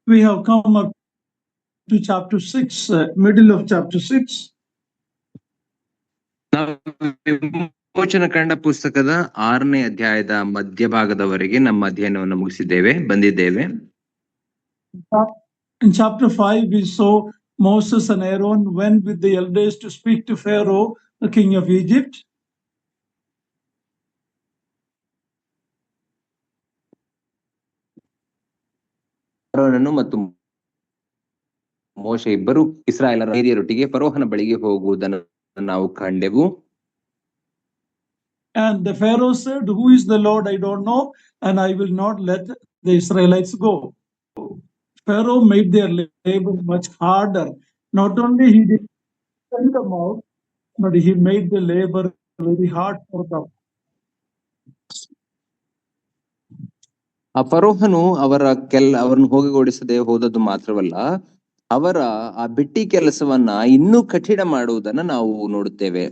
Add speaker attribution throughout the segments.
Speaker 1: We have come up to chapter 6, middle of chapter 6.
Speaker 2: ವಿಮೋಚನ ಕಂಡ ಪುಸ್ತಕದ 6ನೇ ಅಧ್ಯಾಯದ ಮಧ್ಯಭಾಗದವರೆಗೆ ನಮ್ಮ ಅಧ್ಯಯನವನ್ನು ಬಂದಿದ್ದೇವೆ.
Speaker 1: In chapter 5 we saw Moses and Aaron went with the elders to speak to Pharaoh, the king of Egypt.
Speaker 2: ಆರೋನನು ಮತ್ತು ಮೋಶೆ ಇಬ್ಬರು ಇಸ್ರಾಯೇಲರ ಹಿರಿಯರೊಟ್ಟಿಗೆ ಫರೋಹನ ಬಳಿಗೆ ಹೋಗುವುದನ್ನು ನಾವು ಕಂಡೆವು.
Speaker 1: And the Pharaoh said, "Who is the Lord? I don't know, and I will not let the Israelites go." Pharaoh made their labor much harder. Not only he did send them out, but he made the labor very hard for them.
Speaker 2: ಆ ಫರೋಹನು ಅವರನ್ನು ಹೋಗಿಗೊಡಿಸದೆ ಹೋದದ್ದು ಮಾತ್ರವಲ್ಲ, ಅವರ ಆ ಬಿಟ್ಟಿ ಕೆಲಸವನ್ನ ಇನ್ನೂ ಕಠಿಣ ಮಾಡುವುದನ್ನ ನಾವು ನೋಡುತ್ತೇವೆ.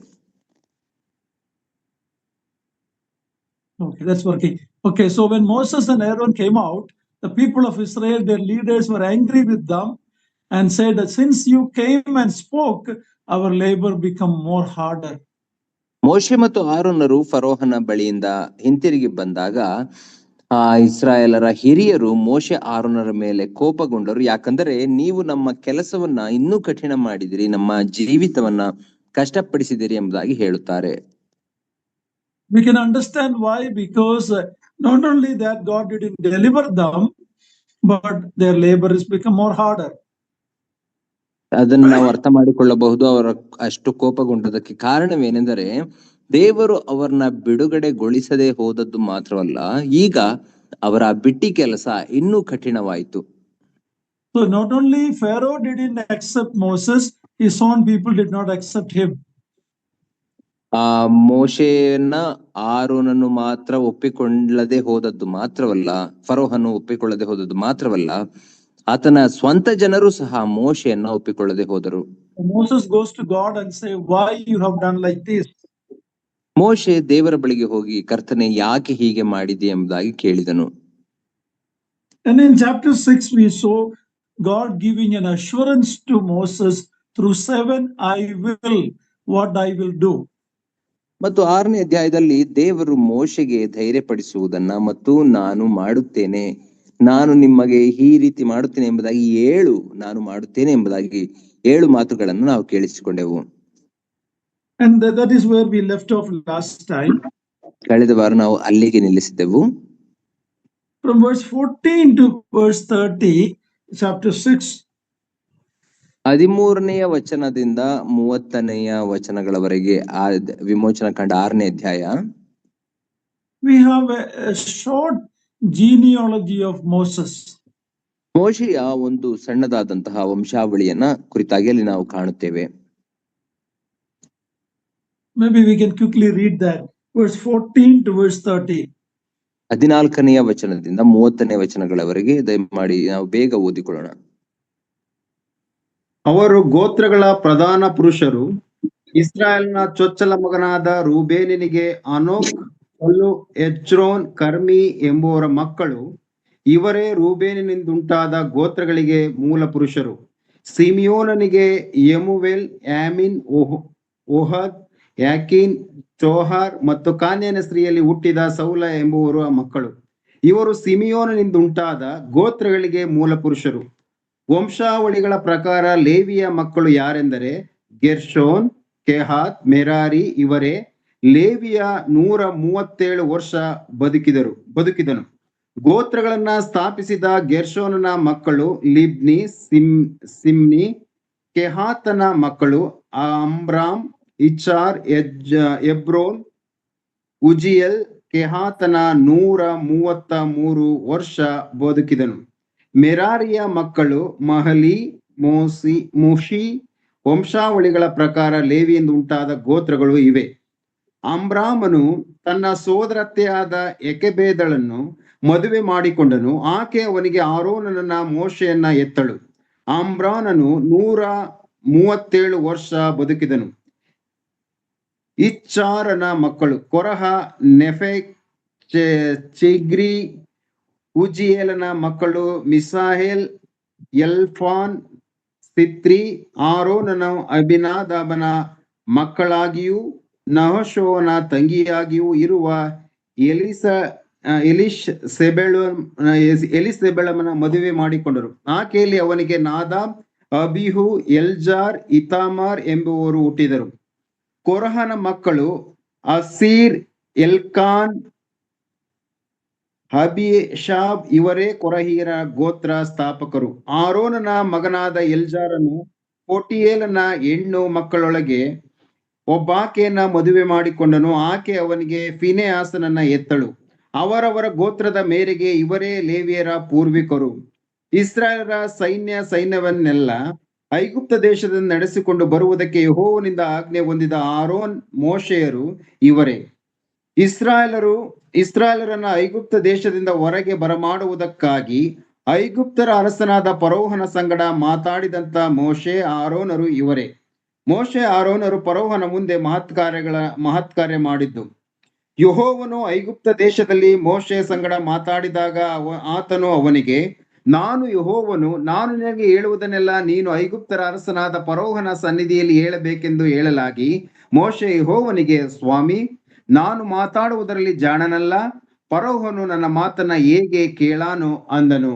Speaker 1: Okay, that's working. Okay, so when Moses and Aaron came out, the people of Israel, their leaders were angry with them and said that since you came and spoke, our labor become more harder.
Speaker 2: ಮೋಶೆ ಮತ್ತು ಆರೋನರು ಫರೋಹನ ಬಳಿಯಿಂದ ಹಿಂತಿರುಗಿ ಬಂದಾಗ ಆ ಇಸ್ರಾಯೇಲರ ಹಿರಿಯರು ಮೋಶೆ ಆರೋನರ ಮೇಲೆ ಕೋಪಗೊಂಡರು. ಯಾಕಂದರೆ ನೀವು ನಮ್ಮ ಕೆಲಸವನ್ನ ಇನ್ನೂ ಕಠಿಣ ಮಾಡಿದಿರಿ, ನಮ್ಮ ಜೀವಿತವನ್ನ ಕಷ್ಟಪಡಿಸಿದಿರಿ ಎಂಬುದಾಗಿ ಹೇಳುತ್ತಾರೆ.
Speaker 1: We can understand why, because not only that God didn't deliver them, but their labor has become more harder.
Speaker 2: ಅದನ್ನು ನಾವು ಅರ್ಥ ಮಾಡಿಕೊಳ್ಳಬಹುದು. ಅವರ ಅಷ್ಟು ಕೋಪಗೊಂಡದಕ್ಕೆ ಕಾರಣವೇನೆಂದರೆ ದೇವರು ಅವರನ್ನ ಬಿಡುಗಡೆಗೊಳಿಸದೆ ಹೋದದ್ದು ಮಾತ್ರವಲ್ಲ, ಈಗ ಅವರ ಬಿಟ್ಟಿ ಕೆಲಸ ಇನ್ನೂ ಕಠಿಣವಾಯಿತು.
Speaker 1: So not only Pharaoh didn't accept Moses, his own people did not accept him.
Speaker 2: ಆ ಮೋಶೆಯನ್ನ ಆರೋನನ್ನು ಮಾತ್ರ ಒಪ್ಪಿಕೊಳ್ಳದೆ ಹೋದದ್ದು ಮಾತ್ರವಲ್ಲ, ಫರೋಹನು ಒಪ್ಪಿಕೊಳ್ಳದೆ ಹೋದದ್ದು ಮಾತ್ರವಲ್ಲ, ಆತನ ಸ್ವಂತ ಜನರು ಸಹ ಮೋಶೆಯನ್ನ ಒಪ್ಪಿಕೊಳ್ಳದೆ ಹೋದರು.
Speaker 1: Moses goes to God and say, "Why you have done like this?"
Speaker 2: ಮೋಶೆ ದೇವರ ಬಳಿಗೆ ಹೋಗಿ, ಕರ್ತನೆ ಯಾಕೆ ಹೀಗೆ ಮಾಡಿದೆ ಎಂಬುದಾಗಿ ಕೇಳಿದನು.
Speaker 1: And in chapter 6 we saw God giving an assurance to Moses through 7 I will, what I will do.
Speaker 2: ಮತ್ತು 6ನೇ ಅಧ್ಯಾಯದಲ್ಲಿ ದೇವರು ಮೋಶೆಗೆ ಧೈರ್ಯಪಡಿಸುವುದನ್ನ ಮತ್ತು ನಾನು ಮಾಡುತ್ತೇನೆ, ನಾನು ನಿಮಗೆ ಈ ರೀತಿ ಮಾಡುತ್ತೇನೆ ಎಂಬುದಾಗಿ ನಾನು ಮಾಡುತ್ತೇನೆ ಎಂಬುದಾಗಿ 7 ಮಾತುಗಳನ್ನು ನಾವು ಕೇಳಿಸಿಕೊಂಡೆವು.
Speaker 1: And that is where we left off last time.
Speaker 2: ಕಳೆದ ವಾರ ನಾವು ಅಲ್ಲಿಗೆ ನಿಲ್ಲಿಸಿದ್ದೆವು.
Speaker 1: From verse 14 to verse 30, chapter 6.
Speaker 2: 13ನೆಯ ವಚನದಿಂದ 30ನೆಯ ವಚನಗಳವರೆಗೆ ಆ ವಿಮೋಚನ ಕಂಡ 6ನೇ ಅಧ್ಯಾಯ.
Speaker 1: We have a short genealogy of Moses.
Speaker 2: ಮೋಶೆಯ ಒಂದು ಸಣ್ಣದಾದಂತಹ ವಂಶಾವಳಿಯನ್ನ ಕುರಿತಾಗಿ ಅಲ್ಲಿ ನಾವು ಕಾಣುತ್ತೇವೆ.
Speaker 1: Maybe we can quickly read that. Verse 14 to verse 30.
Speaker 2: 14ನೆಯ ವಚನದಿಂದ 30ನೇ ವಚನಗಳವರೆಗೆ ದಯಮಾಡಿ ನಾವು ಬೇಗ ಓದಿಕೊಳ್ಳೋಣ.
Speaker 3: ಅವರು ಗೋತ್ರಗಳ ಪ್ರಧಾನ ಪುರುಷರು. ಇಸ್ರಾಯೇಲ್ನ ಚೊಚ್ಚಲ ಮಗನಾದ ರೂಬೇನಿಗೆ ಅನೋಕ್, ಎಚ್ರೋನ್, ಕರ್ಮಿ ಎಂಬುವರ ಮಕ್ಕಳು. ಇವರೇ ರೂಬೇನಿನಿಂದುಂಟಾದ ಗೋತ್ರಗಳಿಗೆ ಮೂಲ ಪುರುಷರು. ಸಿಮಿಯೋನನಿಗೆ ಯಮುವೇಲ್, ಯಾಮಿನ್, ಓಹದ್, ಯಾಕೀನ್, ಚೋಹಾರ್ ಮತ್ತು ಕಾನ್ಯನ ಸ್ತ್ರೀಯಲ್ಲಿ ಹುಟ್ಟಿದ ಸೌಲ ಎಂಬುವರು ಮಕ್ಕಳು. ಇವರು ಸಿಮಿಯೋನನಿಂದುಂಟಾದ ಗೋತ್ರಗಳಿಗೆ ಮೂಲ ಪುರುಷರು. ವಂಶಾವಳಿಗಳ ಪ್ರಕಾರ ಲೇವಿಯ ಮಕ್ಕಳು ಯಾರೆಂದರೆ ಗೆರ್ಷೋನ್, ಕೆಹಾತ್, ಮೆರಾರಿ ಇವರೇ. ಲೇವಿಯ 137 ವರ್ಷ ಬದುಕಿದನು. ಗೋತ್ರಗಳನ್ನ ಸ್ಥಾಪಿಸಿದ ಗೆರ್ಷೋನನ ಮಕ್ಕಳು ಲಿಬ್ನಿ, ಸಿಮ್ನಿ. ಕೆಹಾತನ ಮಕ್ಕಳು ಅಮ್ರಾಮ್, ಇಚಾರ್, ಎಬ್ರೋನ್, ಉಜಿಯಲ್. ಕೆಹಾತನ 133 ವರ್ಷ ಬದುಕಿದನು. ಮೆರಾರಿಯ ಮಕ್ಕಳು ಮಹಲಿ, ಮುಷಿ. ವಂಶಾವಳಿಗಳ ಪ್ರಕಾರ ಲೇವಿಯಿಂದ ಉಂಟಾದ ಗೋತ್ರಗಳು ಇವೆ. ಅಮ್ರಾಮನು ತನ್ನ ಸೋದರತ್ತೆಯಾದ ಎಕೆಬೇದಳನ್ನು ಮದುವೆ ಮಾಡಿಕೊಂಡನು. ಆಕೆ ಅವನಿಗೆ ಆರೋನನ ಮೋಶೆಯನ್ನ ಎತ್ತಳು. ಅಮ್ರಾನನು 137 ವರ್ಷ ಬದುಕಿದನು. ಇಚ್ಚಾರನ ಮಕ್ಕಳು ಕೊರಹ, ನೆಫೆಕ್, ಚಿಗ್ರಿ. ಉಜಿಯೇಲನ ಮಕ್ಕಳು ಮಿಸಾಹೇಲ್, ಎಲ್ಫಾನ್, ಸಿತ್ರಿ, ಆರೋನನ ಅಭಿನಾದಾಬನ ಮಕ್ಕಳಾಗಿಯೂ ನಹಶೋನ ತಂಗಿಯಾಗಿಯೂ ಇರುವ ಎಲಿಸೆಬೆಳಮನ ಮದುವೆ ಮಾಡಿಕೊಂಡರು. ಆಕೆಯಲ್ಲಿ ಅವನಿಗೆ ನಾದಾಬ್, ಅಬಿಹು, ಎಲ್ಜಾರ್, ಇತಾಮಾರ್ ಎಂಬುವರು ಹುಟ್ಟಿದರು. ಕೊರಹನ ಮಕ್ಕಳು ಅಸೀರ್, ಎಲ್ಕಾನ್, ಅಬೀಷಾಬ್ ಇವರೇ ಕೊರಹಿಯರ ಗೋತ್ರ ಸ್ಥಾಪಕರು. ಆರೋನನ ಮಗನಾದ ಎಲ್ಜಾರನು ಪೋಟಿಯೇಲನ ಹೆಣ್ಣು ಮಕ್ಕಳೊಳಗೆ ಒಬ್ಬಾಕೆಯನ್ನ ಮದುವೆ ಮಾಡಿಕೊಂಡನು. ಆಕೆ ಅವನಿಗೆ ಫಿನೆಹಾಸನನ್ನ ಎತ್ತಳು. ಅವರವರ ಗೋತ್ರದ ಮೇರೆಗೆ ಇವರೇ ಲೇವಿಯರ ಪೂರ್ವಿಕರು. ಇಸ್ರಾಯೇಲರ ಸೈನ್ಯವನ್ನೆಲ್ಲ ಐಗುಪ್ತ ದೇಶದಿಂದ ನಡೆಸಿಕೊಂಡು ಬರುವುದಕ್ಕೆ ಯೆಹೋವನಿಂದ ಆಜ್ಞೆ ಹೊಂದಿದ ಆರೋನ್, ಮೋಶೆಯರು ಇವರೇ. ಇಸ್ರಾಯೇಲರನ್ನ ಐಗುಪ್ತ ದೇಶದಿಂದ ಹೊರಗೆ ಬರಮಾಡುವುದಕ್ಕಾಗಿ ಐಗುಪ್ತರ ಅರಸನಾದ ಫರೋಹನ ಸಂಗಡ ಮಾತಾಡಿದಂತ ಮೋಶೆ, ಆರೋನರು ಇವರೇ. ಮೋಶೆ, ಆರೋನರು ಫರೋಹನ ಮುಂದೆ ಮಹತ್ಕಾರ್ಯ ಮಾಡಿದ್ದು. ಯೆಹೋವನು ಐಗುಪ್ತ ದೇಶದಲ್ಲಿ ಮೋಶೆ ಸಂಗಡ ಮಾತಾಡಿದಾಗ ಆತನು ಅವನಿಗೆ, ನಾನು ಯೆಹೋವನು, ನಾನು ನಿನಗೆ ಹೇಳುವುದನ್ನೆಲ್ಲ ನೀನು ಐಗುಪ್ತರ ಅರಸನಾದ ಫರೋಹನ ಸನ್ನಿಧಿಯಲ್ಲಿ ಹೇಳಬೇಕೆಂದು ಹೇಳಲಾಗಿ, ಮೋಶೆ ಯೆಹೋವನಿಗೆ, ಸ್ವಾಮಿ, ನಾನು ಮಾತಾಡುವುದರಲ್ಲಿ ಜಾಣನಲ್ಲ, ಫರೋಹನು ನನ್ನ ಮಾತನ್ನ ಹೇಗೆ ಕೇಳಾನು ಅಂದನು.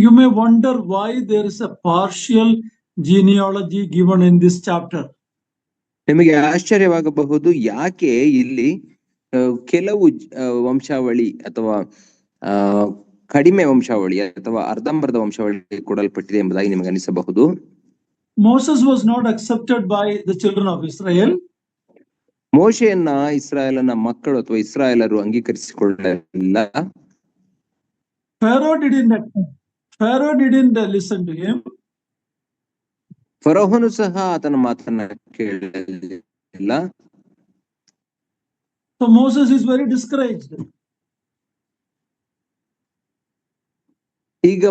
Speaker 1: You may wonder why there is a partial genealogy given in this chapter.
Speaker 2: ನಿಮಗೆ ಆಶ್ಚರ್ಯವಾಗಬಹುದು, ಯಾಕೆ ಇಲ್ಲಿ ಕೆಲವು ವಂಶಾವಳಿ ಅಥವಾ ಕಡಿಮೆ ವಂಶಾವಳಿ ಅಥವಾ ಅರ್ಧಂಬರ್ಧ ವಂಶಾವಳಿ ಕೊಡಲ್ಪಟ್ಟಿದೆ ಎಂಬುದಾಗಿ ನಿಮಗೆ ಅನಿಸಬಹುದು.
Speaker 1: Moses was not accepted by the children of Israel.
Speaker 2: ಮೋಶೆಯನ್ನ ಇಸ್ರಾಯೇಲನ ಮಕ್ಕಳು ಅಥವಾ ಇಸ್ರಾಯೇಲರು ಅಂಗೀಕರಿಸಿಕೊಳ್ಳಲಿಲ್ಲ.
Speaker 1: Pharaoh didn't listen to him.
Speaker 2: ಫರೋಹನು ಸಹ ಆತನ ಮಾತನ್ನ ಕೇಳಲಿಲ್ಲ.
Speaker 1: So Moses is very discouraged.
Speaker 2: ಈಗ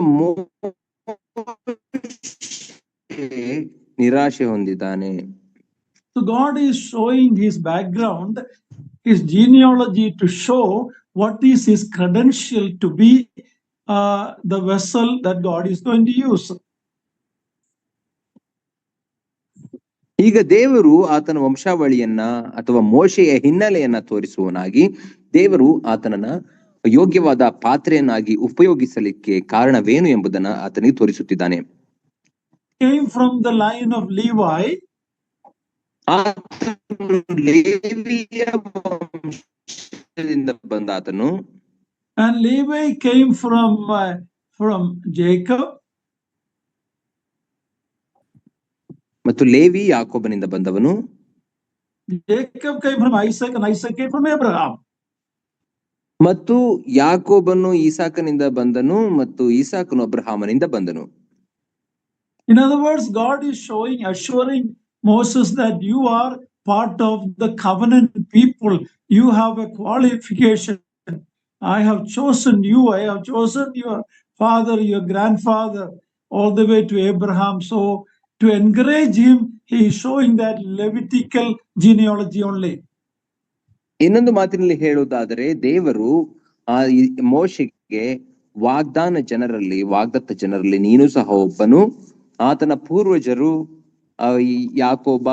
Speaker 2: ನಿರಾಶೆ ಹೊಂದಿದ್ದಾನೆ.
Speaker 1: So God is showing his background, his genealogy, to show what is his credential to be the vessel that God is going to use.
Speaker 2: ಈಗ ದೇವರು ಆತನ ವಂಶಾವಳಿಯನ್ನ ಅಥವಾ ಮೋಶೆಯ ಹಿನ್ನೆಲೆಯನ್ನ ತೋರಿಸುವನಾಗಿ ದೇವರು ಆತನನ್ನ ಯೋಗ್ಯವಾದ ಪಾತ್ರೆಯನ್ನಾಗಿ ಉಪಯೋಗಿಸಲಿಕ್ಕೆ ಕಾರಣವೇನು ಎಂಬುದನ್ನ ಆತನಿಗೆ ತೋರಿಸುತ್ತಿದ್ದಾನೆ.
Speaker 1: Came from the line of Levi.
Speaker 2: ಲೇವಿಯ ವಂಶದಿಂದ ಬಂದ ಆತನು.
Speaker 1: And Levi came from Jacob.
Speaker 2: ಮತ್ತು ಲೇವಿ ಯಾಕೋಬನಿಂದ ಬಂದವನು.
Speaker 1: Jacob came from Isaac and Isaac came from Abraham.
Speaker 2: ಮತ್ತು ಯಾಕೋಬನು ಈಸಾಕನಿಂದ ಬಂದನು ಮತ್ತು ಈಸಾಕನು ಅಬ್ರಹಾಮನಿಂದ ಬಂದನು.
Speaker 1: In other words, God is assuring Moses that you are part of the covenant people. You have a qualification. I have chosen you. I have chosen your father, your grandfather, all the way to Abraham. So to encourage him, he is showing that Levitical genealogy only.
Speaker 2: ಇನ್ನೊಂದು ಮಾತಿನಲ್ಲಿ ಹೇಳುವುದಾದರೆ, ದೇವರು ಆ ಮೋಶೆಗೆ ವಾಗ್ದತ್ತ ಜನರಲ್ಲಿ ನೀನು ಸಹ ಒಬ್ಬನು. ಆತನ ಪೂರ್ವಜರು ಯಾಕೋಬ,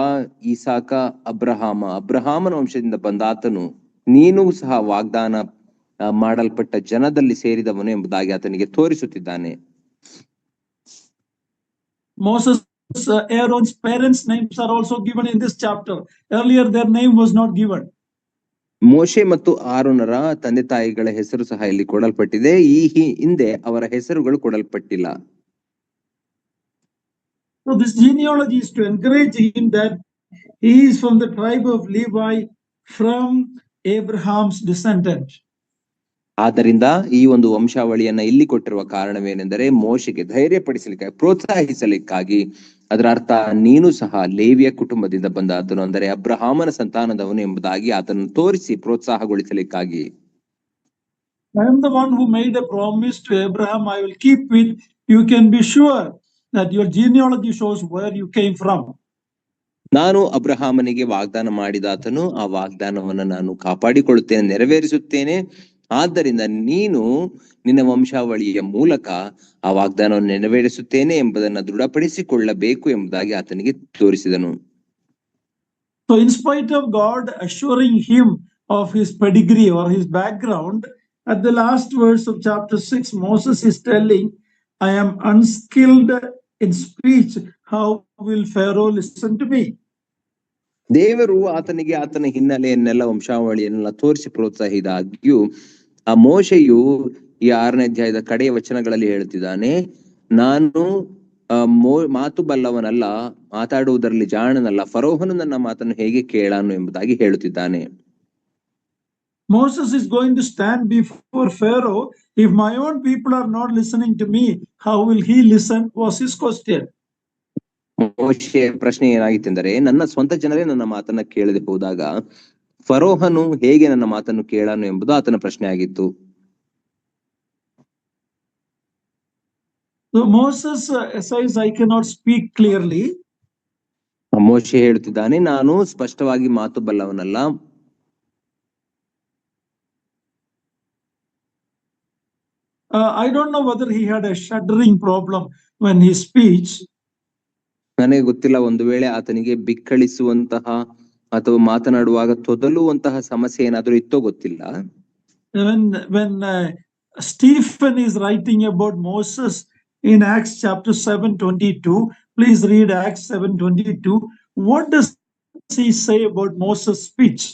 Speaker 2: ಈಸಾಕ, ಅಬ್ರಹಾಮನ ವಂಶದಿಂದ ಬಂದ ಆತನು, ನೀನು ಸಹ ವಾಗ್ದಾನ ಮಾಡಲ್ಪಟ್ಟ ಜನದಲ್ಲಿ ಸೇರಿದವನು ಎಂಬುದಾಗಿ ಆತನಿಗೆ ತೋರಿಸುತ್ತಿದ್ದಾನೆ.
Speaker 1: Moses, Aaron's parents' names are also given in this chapter. Earlier their name was not given.
Speaker 2: ಮೋಶೆ ಮತ್ತು ಆರೋನರ ತಂದೆ ತಾಯಿಗಳ ಹೆಸರು ಸಹ ಇಲ್ಲಿ ಕೊಡಲ್ಪಟ್ಟಿದೆ. ಈ ಹಿಂದೆ ಅವರ ಹೆಸರುಗಳು ಕೊಡಲ್ಪಟ್ಟಿಲ್ಲ.
Speaker 1: So this genealogy is to encourage him that he is from the tribe of Levi, from Abraham's descendant.
Speaker 2: ಆದ್ದರಿಂದ ಈ ಒಂದು ವಂಶಾವಳಿಯನ್ನ ಇಲ್ಲಿ ಕೊಟ್ಟಿರುವ ಕಾರಣವೇನೆಂದರೆ ಮೋಶೆಗೆ ಧೈರ್ಯಪಡಿಸಲಿಕ್ಕಾಗಿ, ಪ್ರೋತ್ಸಾಹಿಸಲಿಕ್ಕಾಗಿ. ಅದರ ಅರ್ಥ ನೀನು ಸಹ ಲೇವಿಯ ಕುಟುಂಬದಿಂದ ಬಂದ ಆತನು, ಅಂದರೆ ಅಬ್ರಹಾಮನ ಸಂತಾನದವನು ಎಂಬುದಾಗಿ ಆತನನ್ನು ತೋರಿಸಿ ಪ್ರೋತ್ಸಾಹಗೊಳಿಸಲಿಕ್ಕಾಗಿ.
Speaker 1: I am the one who made a promise to Abraham, I will keep it. You can be sure that your genealogy shows where you came from.
Speaker 2: ನಾನು ಅಬ್ರಹಾಮನಿಗೆ ವಾಗ್ದಾನ ಮಾಡಿದಾತನು ಆ ವಾಗ್ದಾನವನ್ನು ನಾನು ಕಾಪಾಡಿಕೊಳ್ಳುತ್ತೇನೆ, ನೆರವೇರಿಸುತ್ತೇನೆ. ಆದ್ದರಿಂದ ನೀನು ನಿನ್ನ ವಂಶಾವಳಿಯ ಮೂಲಕ ಆ ವಾಗ್ದಾನವನ್ನು ನೆರವೇರಿಸುತ್ತೇನೆ ಎಂಬುದನ್ನು ದೃಢಪಡಿಸಿಕೊಳ್ಳಬೇಕು ಎಂಬುದಾಗಿ ಆತನಿಗೆ ತೋರಿಸಿದನು.
Speaker 1: So in spite of God assuring him of his pedigree or his background, at the last verse of chapter 6, Moses is telling, I am unskilled in speech. How will Pharaoh listen to me?
Speaker 2: ದೇವರು ಆತನಿಗೆ ಆತನ ಹಿನ್ನೆಲೆಯನ್ನೆಲ್ಲ ವಂಶಾವಳಿಯನ್ನೆಲ್ಲ ತೋರಿಸಿ ಪ್ರೋತ್ಸಾಹಿದಾಗ್ಯೂ ಆ ಮೋಶೆಯು ಈ 6ನೇ ಅಧ್ಯಾಯದ ಕಡೆಯ ವಚನಗಳಲ್ಲಿ ಹೇಳ್ತಿದ್ದಾನೆ, ನಾನು ಮಾತು ಬಲ್ಲವನಲ್ಲ, ಮಾತಾಡುವುದರಲ್ಲಿ ಜಾಣನಲ್ಲ, ಫರೋಹನು ನನ್ನ ಮಾತನ್ನು ಹೇಗೆ ಕೇಳಾನು ಎಂಬುದಾಗಿ ಹೇಳುತ್ತಿದ್ದಾನೆ.
Speaker 1: Moses is going to stand before Pharaoh. If my own people are not listening to me, how will he listen? Was his question.
Speaker 2: ಮೋಶೆಯ ಪ್ರಶ್ನೆ ಏನಾಗಿತ್ತೆಂದರೆ, ನನ್ನ ಸ್ವಂತ ಜನರೇ ನನ್ನ ಮಾತನ್ನ ಕೇಳದೆ ಹೋದಾಗ ಫರೋಹನು ಹೇಗೆ ನನ್ನ ಮಾತನ್ನು ಕೇಳಾನು ಎಂಬುದು ಆತನ ಪ್ರಶ್ನೆ ಆಗಿತ್ತು.
Speaker 1: So Moses says, I cannot speak clearly.
Speaker 2: ಮೋಶೆ ಹೇಳುತ್ತಿದ್ದಾನೆ, ನಾನು ಸ್ಪಷ್ಟವಾಗಿ ಮಾತು ಬಲ್ಲವನಲ್ಲ.
Speaker 1: I don't know whether he had a shuddering problem when he speech.
Speaker 2: ನನಗೆ ಗೊತ್ತಿಲ್ಲ, ಒಂದು ವೇಳೆ ಆತನಿಗೆ ಬಿಕ್ಕಳಿಸುವಂತಹ ಅಥವಾ ಮಾತನಾಡುವಾಗ ತೊದಲುವಂತಹ ಸಮಸ್ಯೆ ಏನಾದ್ರೂ ಇತ್ತೋ ಗೊತ್ತಿಲ್ಲ.
Speaker 1: When Stephen is writing about Moses in Acts chapter 7:22, please read Acts 7:22. What does he say about Moses' speech?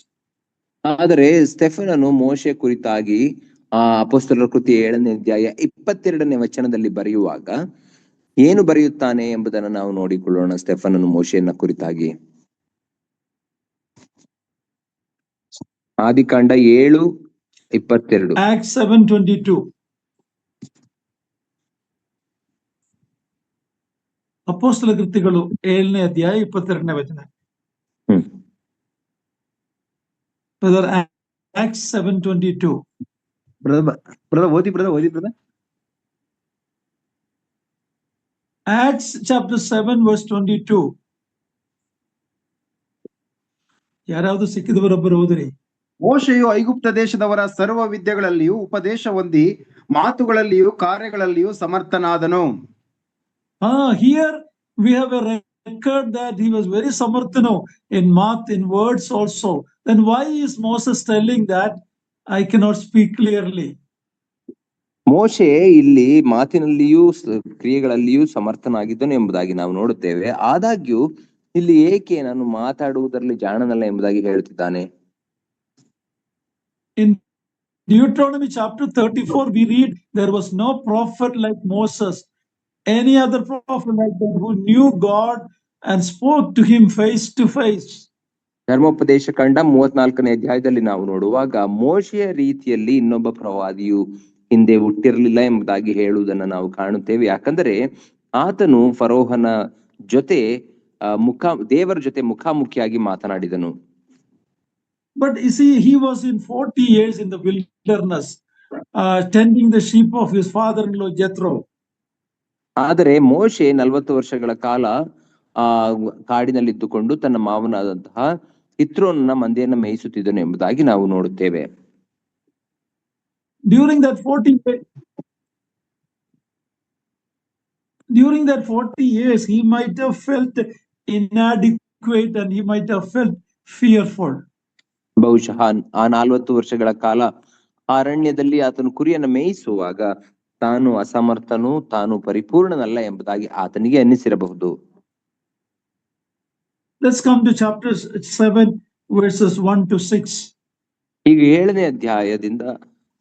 Speaker 2: ಆದರೆ ಸ್ಟೆಫನನು ಮೋಶೆ ಕುರಿತಾಗಿ ಅಪೊಸ್ತಲರ ಕೃತಿ 7ನೇ ಅಧ್ಯಾಯ 22ನೇ ವಚನದಲ್ಲಿ ಬರೆಯುವಾಗ ಏನು ಬರೆಯುತ್ತಾನೆ ಎಂಬುದನ್ನು ನಾವು ನೋಡಿಕೊಳ್ಳೋಣ. ಸ್ಟೆಫನನು ಮೋಶೆಯನ್ನ ಕುರಿತಾಗಿ ಆದಿಕಾಂಡ 7:22.
Speaker 1: Acts 7:22. ಅಪೊಸ್ತಲ ಕೃತಿಗಳು 7ನೇ ಅಧ್ಯಾಯ 22ನೇ ವಚನ. Brother, Acts 7:22.
Speaker 3: brother.
Speaker 1: Acts chapter 7 verse 22. ಯಾರಾவது ಸಿಕ್ಕಿದವರೊಬ್ಬರು ಓದಿರಿ.
Speaker 3: ಮೋಶೆಯು ಐಗುಪ್ತ ದೇಶದವರ ಸರ್ವ ವಿದ್ಯೆಗಳಲ್ಲಿಯೂ ಉಪದೇಶ ಹೊಂದಿ ಮಾತುಗಳಲ್ಲಿಯೂ ಕಾರ್ಯಗಳಲ್ಲಿಯೂ ಸಮರ್ಥನಾದನು.
Speaker 1: Here we have a record that he was very samarthano in math, in words also. Then why is Moses telling that I cannot speak clearly?
Speaker 2: ಮೋಶೆ ಇಲ್ಲಿ ಮಾತಿನಲ್ಲಿಯೂ ಕ್ರಿಯೆಗಳಲ್ಲಿಯೂ ಸಮರ್ಥನಾಗಿದ್ದನು ಎಂಬುದಾಗಿ ನಾವು ನೋಡುತ್ತೇವೆ. ಆದಾಗ್ಯೂ ಇಲ್ಲಿ ಏಕೆ ನಾನು ಮಾತಾಡುವುದರಲ್ಲಿ ಜಾಣನಲ್ಲ ಎಂಬುದಾಗಿ ಹೇಳುತ್ತಿದ್ದಾನೆ?
Speaker 1: In Deuteronomy chapter 34 we read, there was no prophet like Moses, any other prophet like that who knew God and spoke to him face to face.
Speaker 2: ಧರ್ಮೋಪದೇಶ ಕಂಡ 34ನೇ ಅಧ್ಯಾಯದಲ್ಲಿ ನಾವು ನೋಡುವಾಗ ಮೋಶೆಯ ರೀತಿಯಲ್ಲಿ ಇನ್ನೊಬ್ಬ ಪ್ರವಾದಿಯು ಹಿಂದೆ ಹುಟ್ಟಿರಲಿಲ್ಲ ಎಂಬುದಾಗಿ ಹೇಳುವುದನ್ನು ನಾವು ಕಾಣುತ್ತೇವೆ. ಯಾಕಂದರೆ ಆತನು ಫರೋಹನ ಜೊತೆ ದೇವರ ಜೊತೆ ಮುಖಾಮುಖಿಯಾಗಿ ಮಾತನಾಡಿದನು.
Speaker 1: But you see, he was in 40 years in the wilderness, tending the sheep of his father-in-law Jethro.
Speaker 2: ಆದರೆ ಮೋಶೆ 40 ವರ್ಷಗಳ ಕಾಲ ಕಾಡಿನಲ್ಲಿದ್ದುಕೊಂಡು ತನ್ನ ಮಾವನಾದಂತಹ ಇತ್ರೋನನ ಮಂದೆಯನ್ನ ಮೇಯಿಸುತ್ತಿದ್ದನು ಎಂಬುದಾಗಿ ನಾವು ನೋಡುತ್ತೇವೆ.
Speaker 1: During that 40 years, he might have felt inadequate and he might have felt fearful.
Speaker 2: ಬಹುಶಃ ಆ 40 ವರ್ಷಗಳ ಕಾಲ ಅರಣ್ಯದಲ್ಲಿ ಆತನು ಕುರಿಯನ್ನು ಮೇಯಿಸುವಾಗ ತಾನು ಅಸಮರ್ಥನು, ತಾನು ಪರಿಪೂರ್ಣನಲ್ಲ ಎಂಬುದಾಗಿ ಆತನಿಗೆ ಅನ್ನಿಸಿರಬಹುದು.
Speaker 1: Let's come to chapter 7 verses 1 to 6.
Speaker 2: ಈಗ 7ನೇ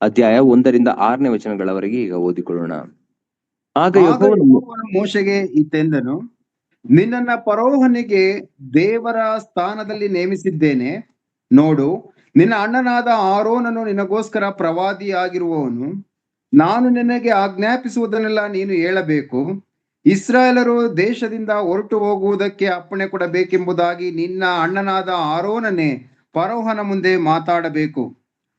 Speaker 2: ಅಧ್ಯಾಯ 1ರಿಂದ 6ನೇ ವಚನಗಳವರೆಗೆ ಈಗ ಓದಿಕೊಳ್ಳೋಣ. ಆಗ ಯೆಹೋವನು
Speaker 3: ಮೋಶೆಗೆ ಇತ್ತೆಂದನು, ನಿನ್ನನ್ನ ಫರೋಹನಿಗೆ ದೇವರ ಸ್ಥಾನದಲ್ಲಿ ನೇಮಿಸಿದ್ದೇನೆ. ನೋಡು, ನಿನ್ನ ಅಣ್ಣನಾದ ಆರೋನನು ನಿನಗೋಸ್ಕರ ಪ್ರವಾದಿಯಾಗಿರುವವನು. ನಾನು ನಿನಗೆ ಆಜ್ಞಾಪಿಸುವುದನ್ನೆಲ್ಲ ನೀನು ಹೇಳಬೇಕು. ಇಸ್ರಾಯೇಲರು ದೇಶದಿಂದ ಹೊರಟು ಹೋಗುವುದಕ್ಕೆ ಅಪ್ಪಣೆ ಕೊಡಬೇಕೆಂಬುದಾಗಿ ನಿನ್ನ ಅಣ್ಣನಾದ ಆರೋನನೇ ಫರೋಹನ ಮುಂದೆ ಮಾತಾಡಬೇಕು.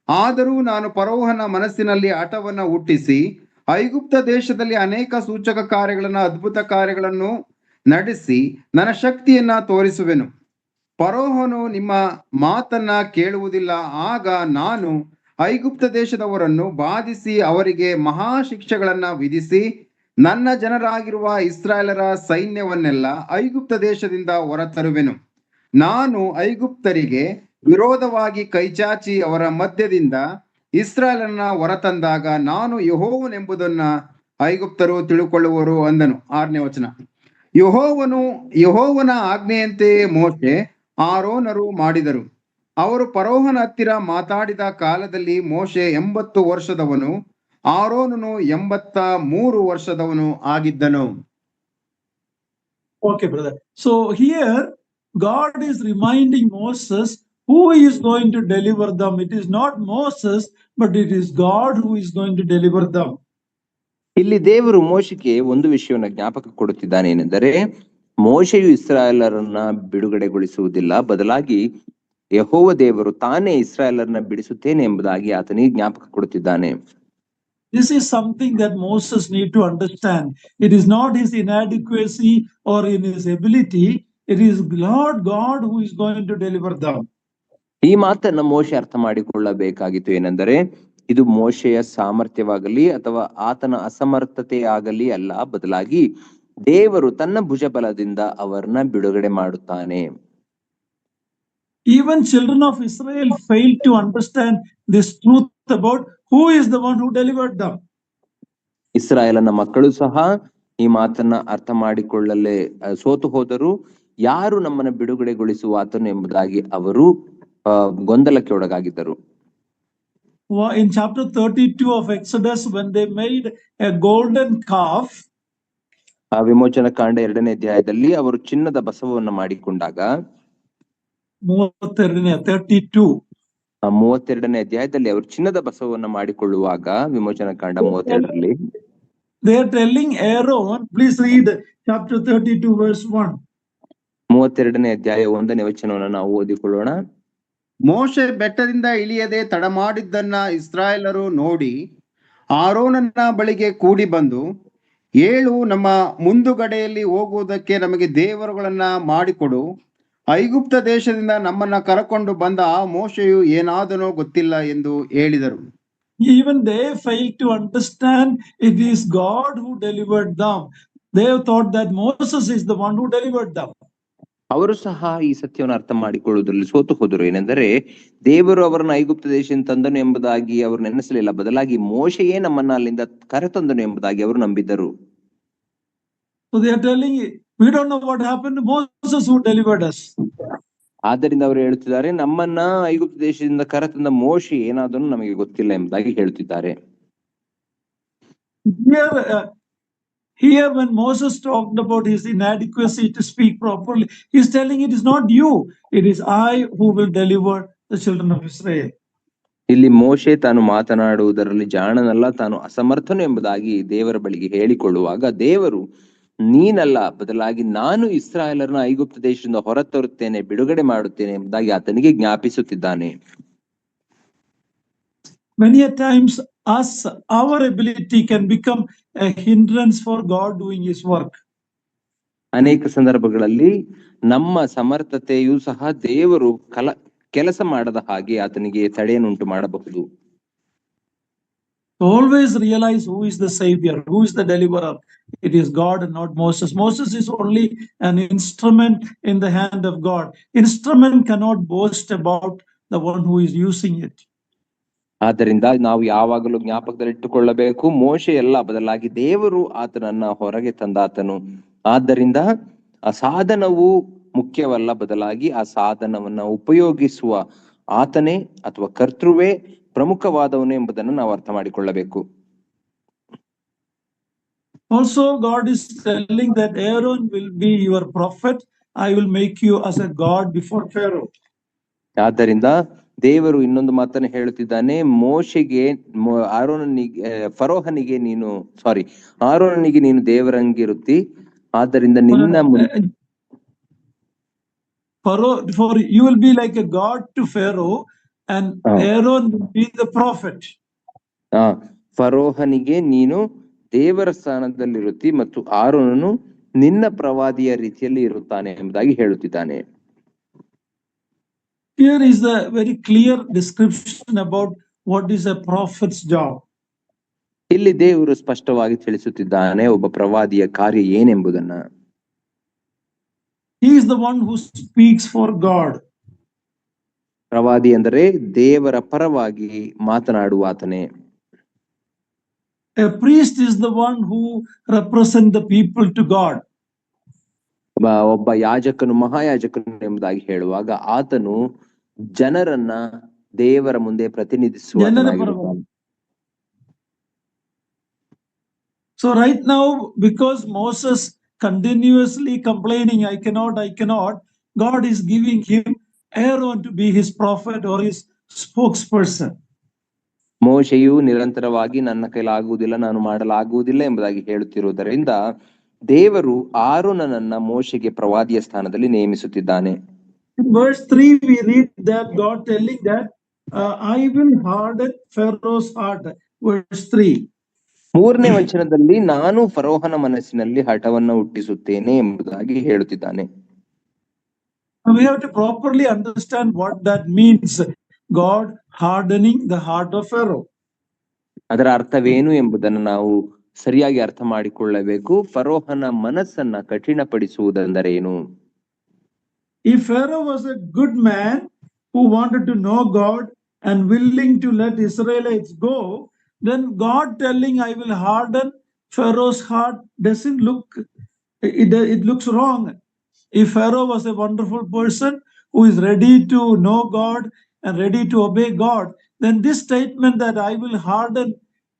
Speaker 3: ಆದರೂ ನಾನು ಫರೋಹನ ಮನಸ್ಸಿನಲ್ಲಿ ಹಠವನ್ನ ಹುಟ್ಟಿಸಿ ಐಗುಪ್ತ ದೇಶದಲ್ಲಿ ಅನೇಕ ಸೂಚಕ ಕಾರ್ಯಗಳನ್ನು, ಅದ್ಭುತ ಕಾರ್ಯಗಳನ್ನು ನಡೆಸಿ ನನ್ನ ಶಕ್ತಿಯನ್ನ ತೋರಿಸುವೆನು. ಫರೋಹನು ನಿಮ್ಮ ಮಾತನ್ನ ಕೇಳುವುದಿಲ್ಲ. ಆಗ ನಾನು ಐಗುಪ್ತ ದೇಶದವರನ್ನು ಬಾಧಿಸಿ ಅವರಿಗೆ ಮಹಾ ಶಿಕ್ಷೆಗಳನ್ನ ವಿಧಿಸಿ ನನ್ನ ಜನರಾಗಿರುವ ಇಸ್ರಾಯೇಲರ ಸೈನ್ಯವನ್ನೆಲ್ಲ ಐಗುಪ್ತ ದೇಶದಿಂದ ಹೊರತರುವೆನು. ನಾನು ಐಗುಪ್ತರಿಗೆ ವಿರೋಧವಾಗಿ ಕೈಚಾಚಿ ಅವರ ಮಧ್ಯದಿಂದ ಇಸ್ರಾಯೇಲನ್ನ ಹೊರತಂದಾಗ ನಾನು ಯೆಹೋವನೆಂಬುದನ್ನ ಐಗುಪ್ತರು ತಿಳುಕೊಳ್ಳುವರು ಅಂದನು. 6ನೇ ವಚನ. ಯೆಹೋವನ ಆಜ್ಞೆಯಂತೆ ಮೋಶೆ ಆರೋನರು ಮಾಡಿದರು. ಅವರು ಫರೋಹನ ಹತ್ತಿರ ಮಾತಾಡಿದ ಕಾಲದಲ್ಲಿ ಮೋಶೆ 80 ವರ್ಷದವನು, ಆರೋನನು 83 ವರ್ಷದವನು ಆಗಿದ್ದನು.
Speaker 1: Okay, brother. So here God is reminding Moses who is going to deliver them. It is not Moses, but it is God who is going to deliver them.
Speaker 2: ಇಲ್ಲಿ ದೇವರು ಮೋಶೆಗೆ ಒಂದು ವಿಷಯವನ್ನ ಜ್ಞಾಪಕ ಕೊಡುತ್ತಿದ್ದಾನೆ, ಏನೆಂದರೆ ಮೋಶೆಯು ಇಸ್ರಾಯೇಲರನ್ನ ಬಿಡುಗಡೆಗೊಳಿಸುವುದಿಲ್ಲ, ಬದಲಾಗಿ ಯೆಹೋವ ದೇವರು ತಾನೇ ಇಸ್ರಾಯೇಲರನ್ನ ಬಿಡಿಸುತ್ತೇನೆ ಎಂಬುದಾಗಿ ಆತನಿಗೆ ಜ್ಞಾಪಕ ಕೊಡುತ್ತಿದ್ದಾನೆ.
Speaker 1: This is something that Moses need to understand. It is not his inadequacy or in his ability. It is Lord God who is going to deliver them.
Speaker 2: ಈ ಮಾತನ್ನ ಮೋಶೆ ಅರ್ಥ ಮಾಡಿಕೊಳ್ಳಬೇಕಾಗಿತ್ತು. ಏನೆಂದರೆ ಇದು ಮೋಶೆಯ ಸಾಮರ್ಥ್ಯವಾಗಲಿ ಅಥವಾ ಆತನ ಅಸಮರ್ಥತೆ ಆಗಲಿ ಅಲ್ಲ, ಬದಲಾಗಿ ದೇವರು ತನ್ನ ಭುಜಬಲದಿಂದ ಅವರನ್ನ ಬಿಡುಗಡೆ ಮಾಡುತ್ತಾನೆ.
Speaker 1: Even children of Israel failed to understand this truth about who is the one who delivered them.
Speaker 2: ಇಸ್ರಾಯೇಲನ ಮಕ್ಕಳು ಸಹ ಈ ಮಾತನ್ನ ಅರ್ಥ ಮಾಡಿಕೊಳ್ಳಲೇ ಸೋತು ಹೋದರು. ಯಾರು ನಮ್ಮನ್ನ ಬಿಡುಗಡೆಗೊಳಿಸುವ ಆತನು ಎಂಬುದಾಗಿ ಅವರು ಗೊಂದಲಕ್ಕೆ ಒಳಗಾಗಿದ್ದರು.
Speaker 1: In chapter 32 of Exodus, when they made a golden calf,
Speaker 2: ಆ ವಿಮೋಚನ ಕಾಂಡ 2ನೇ ಅಧ್ಯಾಯದಲ್ಲಿ ಅವರು ಚಿನ್ನದ ಬಸವನ್ನ ಮಾಡಿಕೊಂಡಾಗ 32ನೇ ಅಧ್ಯಾಯದಲ್ಲಿ ಅವರು ಚಿನ್ನದ ಬಸವನ್ನ ಮಾಡಿಕೊಳ್ಳುವಾಗ ವಿಮೋಚನ ಕಾಂಡ 32ರಲ್ಲಿ
Speaker 1: they are telling Aaron, please read chapter 32 verse 1.
Speaker 2: 32ನೇ ಅಧ್ಯಾಯ 1ನೇ ವಚನವನ್ನು ನಾವು ಓದಿಕೊಳ್ಳೋಣ.
Speaker 3: ಮೋಶೆ ಬೆಟ್ಟದಿಂದ ಇಳಿಯದೆ ತಡಮಾಡಿದ್ದನ್ನ ಇಸ್ರಾಯೇಲರು ನೋಡಿ ಆರೋನನ ಬಳಿಗೆ ಕೂಡಿ ಬಂದು, ಏಳು, ನಮ್ಮ ಮುಂದುಗಡೆಯಲ್ಲಿ ಹೋಗುವುದಕ್ಕೆ ನಮಗೆ ದೇವರುಗಳನ್ನ ಮಾಡಿಕೊಡು. ಐಗುಪ್ತ ದೇಶದಿಂದ ನಮ್ಮನ್ನ ಕರಕೊಂಡು ಬಂದ ಆ ಮೋಶೆಯು ಏನಾದನೋ ಗೊತ್ತಿಲ್ಲ ಎಂದು ಹೇಳಿದರು.
Speaker 1: Even they failed to understand it is God who delivered them. They thought that Moses is the one who delivered them.
Speaker 2: ಅವರು ಸಹ ಈ ಸತ್ಯವನ್ನು ಅರ್ಥ ಮಾಡಿಕೊಳ್ಳುವುದರಲ್ಲಿ ಸೋತು ಹೋದರು. ಏನೆಂದರೆ ದೇವರು ಅವರನ್ನು ಐಗುಪ್ತ ದೇಶದಿಂದ ತಂದನು ಎಂಬುದಾಗಿ ಅವರು ನೆನೆಸಲಿಲ್ಲ, ಬದಲಾಗಿ ಮೋಶೆಯೇ ನಮ್ಮನ್ನ ಅಲ್ಲಿಂದ ಕರೆತಂದನು ಎಂಬುದಾಗಿ ಅವರು ನಂಬಿದ್ದರು.
Speaker 1: So they are telling, we don't know what happened, Moses who delivered us.
Speaker 2: ಆದ್ದರಿಂದ ಅವರು ಹೇಳುತ್ತಿದ್ದಾರೆ, ನಮ್ಮನ್ನ ಐಗುಪ್ತ ದೇಶದಿಂದ ಕರೆತಂದ ಮೋಶೆ ಏನಾದನು ನಮಗೆ ಗೊತ್ತಿಲ್ಲ ಎಂಬುದಾಗಿ ಹೇಳುತ್ತಿದ್ದಾರೆ.
Speaker 1: Here when Moses talked about his inadequacy to speak properly, he is telling it is not you, it is I who will deliver the children of Israel.
Speaker 2: ಇಲ್ಲಿ ಮೋಶೆ ತಾನು ಮಾತನಾಡುವುದರಲ್ಲಿ ಜಾಣನಲ್ಲ, ತಾನು ಅಸಮರ್ಥನು ಎಂಬುದಾಗಿ ದೇವರ ಬಳಿಗೆ ಹೇಳಿಕೊಳ್ಳುವಾಗ ದೇವರು ನೀನಲ್ಲ, ಬದಲಾಗಿ ನಾನು ಇಸ್ರಾಯೇಲರನ್ನ ಐಗುಪ್ತ ದೇಶದಿಂದ ಹೊರತರುತ್ತೇನೆ, ಬಿಡುಗಡೆ ಮಾಡುತ್ತೇನೆ ಎಂಬುದಾಗಿ ಆತನಿಗೆ ಜ್ಞಾಪಿಸುತ್ತಿದ್ದಾನೆ.
Speaker 1: Many a times our ability can become a hindrance for God doing his work.
Speaker 2: ಅನೇಕ ಸಂದರ್ಭಗಳಲ್ಲಿ ನಮ್ಮ ಸಮರ್ಥತೆಯು ಸಹ ದೇವರು ಕೆಲಸ ಮಾಡದ ಹಾಗೆ ಆತನಿಗೆ ತಡೆಯನ್ನುಂಟು ಮಾಡಬಹುದು.
Speaker 1: Always realize who is the savior, who is the deliverer. It is God and not Moses. Moses is only an instrument in the hand of God. Instrument cannot boast about the one who is using it.
Speaker 2: ಆದ್ದರಿಂದ ನಾವು ಯಾವಾಗಲೂ ಜ್ಞಾಪಕದಲ್ಲಿಟ್ಟುಕೊಳ್ಳಬೇಕು, ಮೋಶೆ ಎಲ್ಲ, ಬದಲಾಗಿ ದೇವರು ಆತನನ್ನ ಹೊರಗೆ ತಂದಾತನು. ಆದ್ದರಿಂದ ಆ ಸಾಧನವು ಮುಖ್ಯವಲ್ಲ, ಬದಲಾಗಿ ಆ ಸಾಧನವನ್ನ ಉಪಯೋಗಿಸುವ ಆತನೇ ಅಥವಾ ಕರ್ತೃವೇ ಪ್ರಮುಖವಾದವನು ಎಂಬುದನ್ನು ನಾವು ಅರ್ಥ ಮಾಡಿಕೊಳ್ಳಬೇಕು.
Speaker 1: Also, God is telling that Aaron will be your prophet. I will make you as a god before Pharaoh.
Speaker 2: ಆದ್ದರಿಂದ ದೇವರು ಇನ್ನೊಂದು ಮಾತನ್ನು ಹೇಳುತ್ತಿದ್ದಾನೆ, ಮೋಶೆಗೆ ಆರೋನನಿಗೆ ನೀನು ದೇವರಂಗಿರುತ್ತಿ, ಆದ್ದರಿಂದ ನಿನ್ನ
Speaker 1: For you will be like a god to Pharaoh and Aaron will be the prophet.
Speaker 2: ಫರೋಹನಿಗೆ ನೀನು ದೇವರ ಸ್ಥಾನದಲ್ಲಿರುತ್ತಿ ಮತ್ತು ಆರೋನನು ನಿನ್ನ ಪ್ರವಾದಿಯ ರೀತಿಯಲ್ಲಿ ಇರುತ್ತಾನೆ ಎಂಬುದಾಗಿ ಹೇಳುತ್ತಿದ್ದಾನೆ.
Speaker 1: Here is a very clear description about what is a prophet's job.
Speaker 2: ಇಲ್ಲಿ ದೇವರು ಸ್ಪಷ್ಟವಾಗಿ ತಿಳಿಸುತ್ತಿದ್ದಾನೆ ಒಬ್ಬ ಪ್ರವಾದಿಯ ಕಾರ್ಯ ಏನೆಂಬುದನ್ನ.
Speaker 1: He is the one who speaks for God.
Speaker 2: ಪ್ರವಾದಿ ಎಂದರೆ ದೇವರ ಪರವಾಗಿ ಮಾತನಾಡುವಾತನೇ.
Speaker 1: A priest is the one who represents the people to God.
Speaker 2: ಒಬ್ಬ ಯಾಜಕನು ಮಹಾಯಾಜಕನು ಎಂಬುದಾಗಿ ಹೇಳುವಾಗ ಆತನು ಜನರನ್ನ ದೇವರ ಮುಂದೆ ಪ್ರತಿನಿಧಿಸುವ.
Speaker 1: So right now, because Moses continuously complaining, I cannot, God is giving him Aaron to be his prophet or his spokesperson.
Speaker 2: ಮೋಶೆಯು ನಿರಂತರವಾಗಿ ನನ್ನ ಕೈಲಾಗುವುದಿಲ್ಲ, ನಾನು ಮಾಡಲಾಗುವುದಿಲ್ಲ ಎಂಬುದಾಗಿ ಹೇಳುತ್ತಿರುವುದರಿಂದ ದೇವರು ಆರೋನನನ್ನ ಮೋಶೆಗೆ ಪ್ರವಾದಿಯ ಸ್ಥಾನದಲ್ಲಿ ನೇಮಿಸುತ್ತಿದ್ದಾನೆ.
Speaker 1: In verse 3 we read that God telling that I will harden Pharaoh's heart. Verse 3.
Speaker 2: ಮೂರನೇ ವಚನದಲ್ಲಿ ನಾನು ಫರೋಹನ ಮನಸ್ಸಿನಲ್ಲಿ ಹಠವನ್ನು ಹುಟ್ಟಿಸುತ್ತೇನೆ ಎಂಬುದಾಗಿ ಹೇಳುತ್ತಿದ್ದಾನೆ.
Speaker 1: We have to properly understand what that means. God hardening the heart of Pharaoh.
Speaker 2: ಅದರ ಅರ್ಥವೇನು ಎಂಬುದನ್ನು ನಾವು ಸರಿಯಾಗಿ ಅರ್ಥ ಮಾಡಿಕೊಳ್ಳಬೇಕು. ಫರೋಹನ ಮನಸ್ಸನ್ನ ಕಠಿಣಪಡಿಸುವುದೆಂದರೇನು?
Speaker 1: If Pharaoh was a good man who wanted to know God and willing to let Israelites go, then God telling I will harden Pharaoh's heart doesn't look, it looks wrong. If Pharaoh was a wonderful person who is ready to know God and ready to obey God, then this statement that I will harden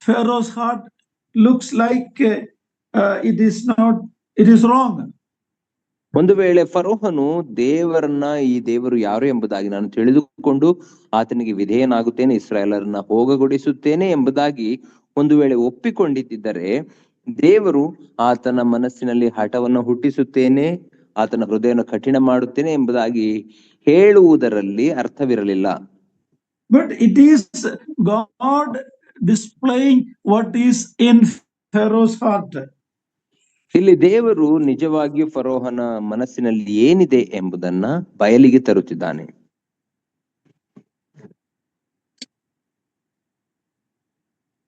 Speaker 1: Pharaoh's heart looks like it is wrong.
Speaker 2: ಒಂದು ವೇಳೆ ಫರೋಹನು ದೇವರನ್ನ, ಈ ದೇವರು ಯಾರು ಎಂಬುದಾಗಿ ನಾನು ತಿಳಿದುಕೊಂಡು ಆತನಿಗೆ ವಿಧೇಯನಾಗುತ್ತೇನೆ, ಇಸ್ರಾಯೇಲರನ್ನ ಹೋಗಗೊಡಿಸುತ್ತೇನೆ ಎಂಬುದಾಗಿ ಒಂದು ವೇಳೆ ಒಪ್ಪಿಕೊಂಡಿದ್ದರೆ ದೇವರು ಆತನ ಮನಸ್ಸಿನಲ್ಲಿ ಹಠವನ್ನು ಹುಟ್ಟಿಸುತ್ತೇನೆ, ಆತನ ಹೃದಯವನ್ನು ಕಠಿಣ ಮಾಡುತ್ತೇನೆ ಎಂಬುದಾಗಿ ಹೇಳುವುದರಲ್ಲಿ ಅರ್ಥವಿರಲಿಲ್ಲ.
Speaker 1: But it is God displaying what is in Pharaoh's heart.
Speaker 2: ಇಲ್ಲಿ ದೇವರು ನಿಜವಾಗಿಯೂ ಫರೋಹನ ಮನಸ್ಸಿನಲ್ಲಿ ಏನಿದೆ ಎಂಬುದನ್ನ ಬಯಲಿಗೆ ತರುತ್ತಿದ್ದಾನೆ.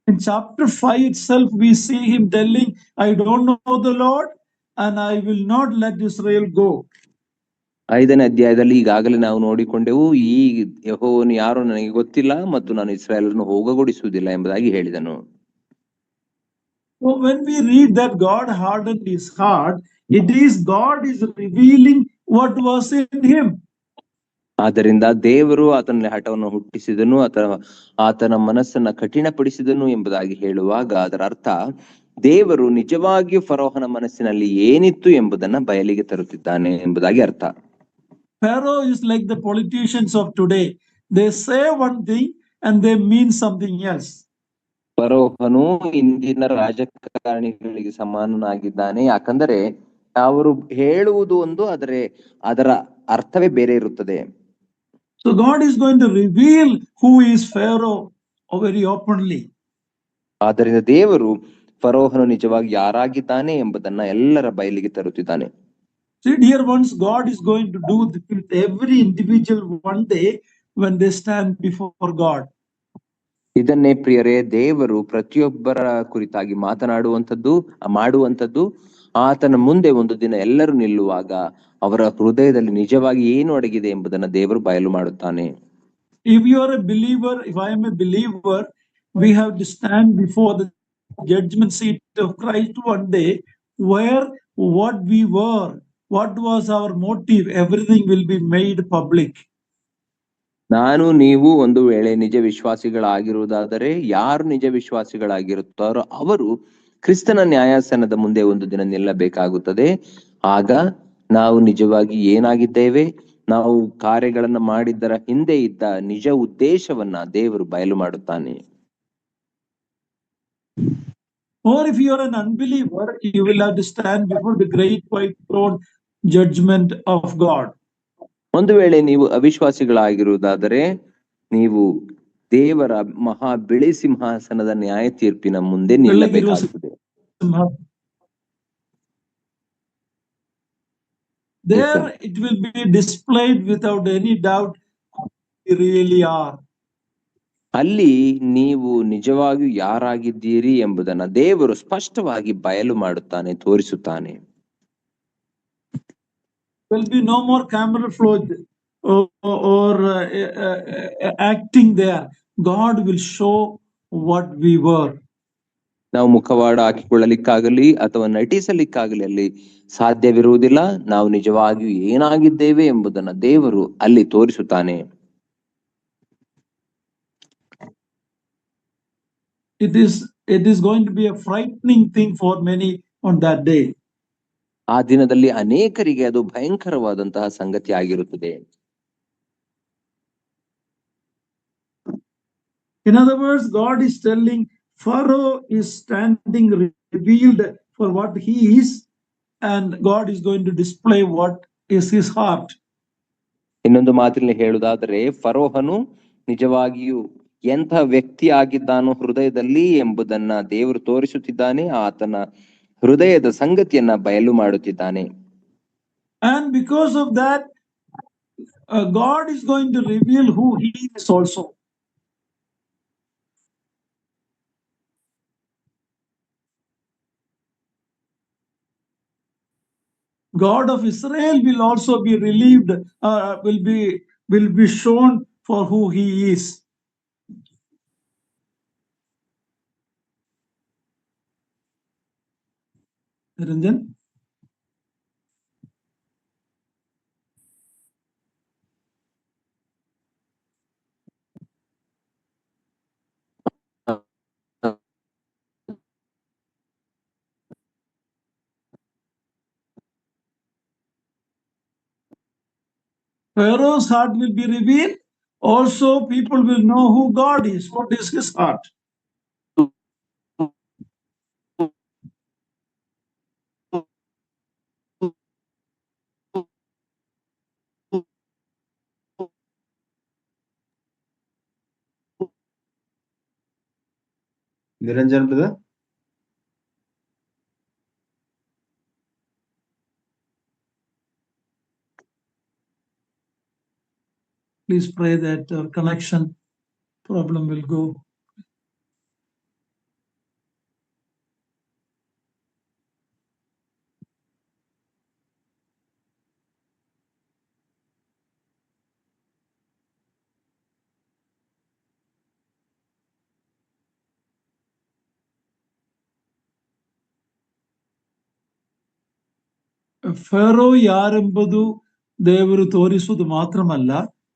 Speaker 1: In chapter 5 itself, we see him telling, I don't know the Lord and I will not let Israel go.
Speaker 2: 5ನೇ ಅಧ್ಯಾಯದಲ್ಲಿ ಈಗಾಗಲೇ ನಾವು ನೋಡಿಕೊಂಡೆವು, ಈ ಯೆಹೋವನು ಯಾರು ನನಗೆ ಗೊತ್ತಿಲ್ಲ ಮತ್ತು ನಾನು ಇಸ್ರಾಯೇಲರನ್ನು ಹೋಗಗೊಡಿಸುವುದಿಲ್ಲ ಎಂಬುದಾಗಿ ಹೇಳಿದನು.
Speaker 1: So when we read that God hardened his heart, it is God is revealing what was in him.
Speaker 2: ಆದ್ದರಿಂದ ದೇವರು ಆತನಲ್ಲಿ ಹಠವನ್ನು ಹುಟ್ಟಿಸಿದನು ಅಥವಾ ಆತನ ಮನಸ್ಸನ್ನ ಕಠಿಣಪಡಿಸಿದನು ಎಂಬುದಾಗಿ ಹೇಳುವಾಗ ಅದರ ಅರ್ಥ ದೇವರು ನಿಜವಾಗಿಯೂ ಫರೋಹನ ಮನಸ್ಸಿನಲ್ಲಿ ಏನಿತ್ತು ಎಂಬುದನ್ನ ಬಯಲಿಗೆ ತರುತ್ತಿದ್ದಾನೆ ಎಂಬುದಾಗಿ ಅರ್ಥ.
Speaker 1: Pharaoh is like the politicians of today. They say one thing and they mean something else.
Speaker 2: ಫರೋಹನು ಇಂದಿನ ರಾಜಕಾರಣಿಗಳಿಗೆ ಸಮಾನನಾಗಿದ್ದಾನೆ. ಯಾಕಂದರೆ ಅವರು ಹೇಳುವುದು ಒಂದು, ಅದರ ಅರ್ಥವೇ ಬೇರೆ ಇರುತ್ತದೆ.
Speaker 1: So God is going to reveal who is Pharaoh very openly.
Speaker 2: ಆದ್ದರಿಂದ ದೇವರು ಫರೋಹನು ನಿಜವಾಗಿ ಯಾರಾಗಿದ್ದಾನೆ ಎಂಬುದನ್ನ ಎಲ್ಲರ ಬಯಲಿಗೆ ತರುತ್ತಿದ್ದಾನೆ.
Speaker 1: See, dear ones, God is going to do with every individual one day when they stand before God.
Speaker 2: ಇದನ್ನೇ ಪ್ರಿಯರೇ ದೇವರು ಪ್ರತಿಯೊಬ್ಬರ ಕುರಿತಾಗಿ ಮಾಡುವಂಥದ್ದು ಆತನ ಮುಂದೆ ಒಂದು ದಿನ ಎಲ್ಲರೂ ನಿಲ್ಲುವಾಗ ಅವರ ಹೃದಯದಲ್ಲಿ ನಿಜವಾಗಿ ಏನು ಅಡಗಿದೆ ಎಂಬುದನ್ನು ದೇವರು ಬಯಲು ಮಾಡುತ್ತಾನೆ.
Speaker 1: If you are a believer, if I am a believer, we have to stand before the judgment seat of Christ one day, where what we were, what was our motive, everything will be made public.
Speaker 2: ನಾನು ನೀವು ಒಂದು ವೇಳೆ ನಿಜ ವಿಶ್ವಾಸಿಗಳಾಗಿರುವುದಾದರೆ, ಯಾರು ನಿಜ ವಿಶ್ವಾಸಿಗಳಾಗಿರುತ್ತಾರೋ ಅವರು ಕ್ರಿಸ್ತನ ನ್ಯಾಯಾಸನದ ಮುಂದೆ ಒಂದು ದಿನ ನಿಲ್ಲಬೇಕಾಗುತ್ತದೆ. ಆಗ ನಾವು ನಿಜವಾಗಿ ಏನಾಗಿದ್ದೇವೆ, ನಾವು ಕಾರ್ಯಗಳನ್ನ ಮಾಡಿದ್ದರ ಹಿಂದೆ ಇದ್ದ ನಿಜ ಉದ್ದೇಶವನ್ನ ದೇವರು ಬಯಲು ಮಾಡುತ್ತಾನೆ.
Speaker 1: Or if you are an unbeliever, you will have to stand before the great white throne judgment of God.
Speaker 2: ಒಂದು ವೇಳೆ ನೀವು ಅವಿಶ್ವಾಸಿಗಳಾಗಿರುವುದಾದರೆ ನೀವು ದೇವರ ಮಹಾ ಬಿಳಿ ಸಿಂಹಾಸನದ ನ್ಯಾಯ ತೀರ್ಪಿನ ಮುಂದೆ ನಿಲ್ಲಬೇಕಾಗುತ್ತದೆ.
Speaker 1: There it will be displayed without any doubt really are.
Speaker 2: ಅಲ್ಲಿ ನೀವು ನಿಜವಾಗಿಯೂ ಯಾರಾಗಿದ್ದೀರಿ ಎಂಬುದನ್ನ ದೇವರು ಸ್ಪಷ್ಟವಾಗಿ ಬಯಲು ಮಾಡುತ್ತಾನೆ, ತೋರಿಸುತ್ತಾನೆ.
Speaker 1: There will be no more camouflage or acting there. God will show what we were.
Speaker 2: ನಾವು ಮುಖವಾಡ ಹಾಕಿಕೊಳ್ಳಲಿಕ್ಕಾಗಲಿ ಅಥವಾ ನಟಿಸಲಿಕ್ಕಾಗಲಿ ಅಲ್ಲಿ ಸಾಧ್ಯವಿರುವುದಿಲ್ಲ. ನಾವು ನಿಜವಾಗಿಯೂ ಏನಾಗಿದ್ದೇವೆ ಎಂಬುದನ್ನ ದೇವರು ಅಲ್ಲಿ ತೋರಿಸುತ್ತಾನೆ.
Speaker 1: It is going to be a frightening thing for many on that day.
Speaker 2: ಆ ದಿನದಲ್ಲಿ ಅನೇಕರಿಗೆ ಅದು ಭಯಂಕರವಾದಂತಹ ಸಂಗತಿ ಆಗಿರುತ್ತದೆ.
Speaker 1: In other words, God is telling Pharaoh is standing revealed for what he is, and God is going to display what is his heart.
Speaker 2: ಇನ್ನೊಂದು ಮಾತಿನಲ್ಲಿ ಹೇಳುವುದಾದರೆ, ಫರೋಹನು ನಿಜವಾಗಿಯೂ ಎಂಥ ವ್ಯಕ್ತಿ ಆಗಿದ್ದಾನೋ ಹೃದಯದಲ್ಲಿ ಎಂಬುದನ್ನ ದೇವರು ತೋರಿಸುತ್ತಿದ್ದಾನೆ. ಆತನ ಹೃದಯದ ಸಂಗತಿಯನ್ನ ಬಯಲು ಮಾಡುತ್ತಿದ್ದಾನೆ.
Speaker 1: And because of that, God is going to reveal who he is also. God of Israel will also be relieved, will be shown for who he is. Ranjan? Pharaoh's heart will be revealed. Also, people will know who God is. What is his heart?
Speaker 3: Niranjan brother.
Speaker 1: Please pray that connection problem will go. ಫರೋ ಯಾರೆಂಬುದು ದೇವರು ತೋರಿಸುವುದು ಮಾತ್ರಮಲ್ಲ,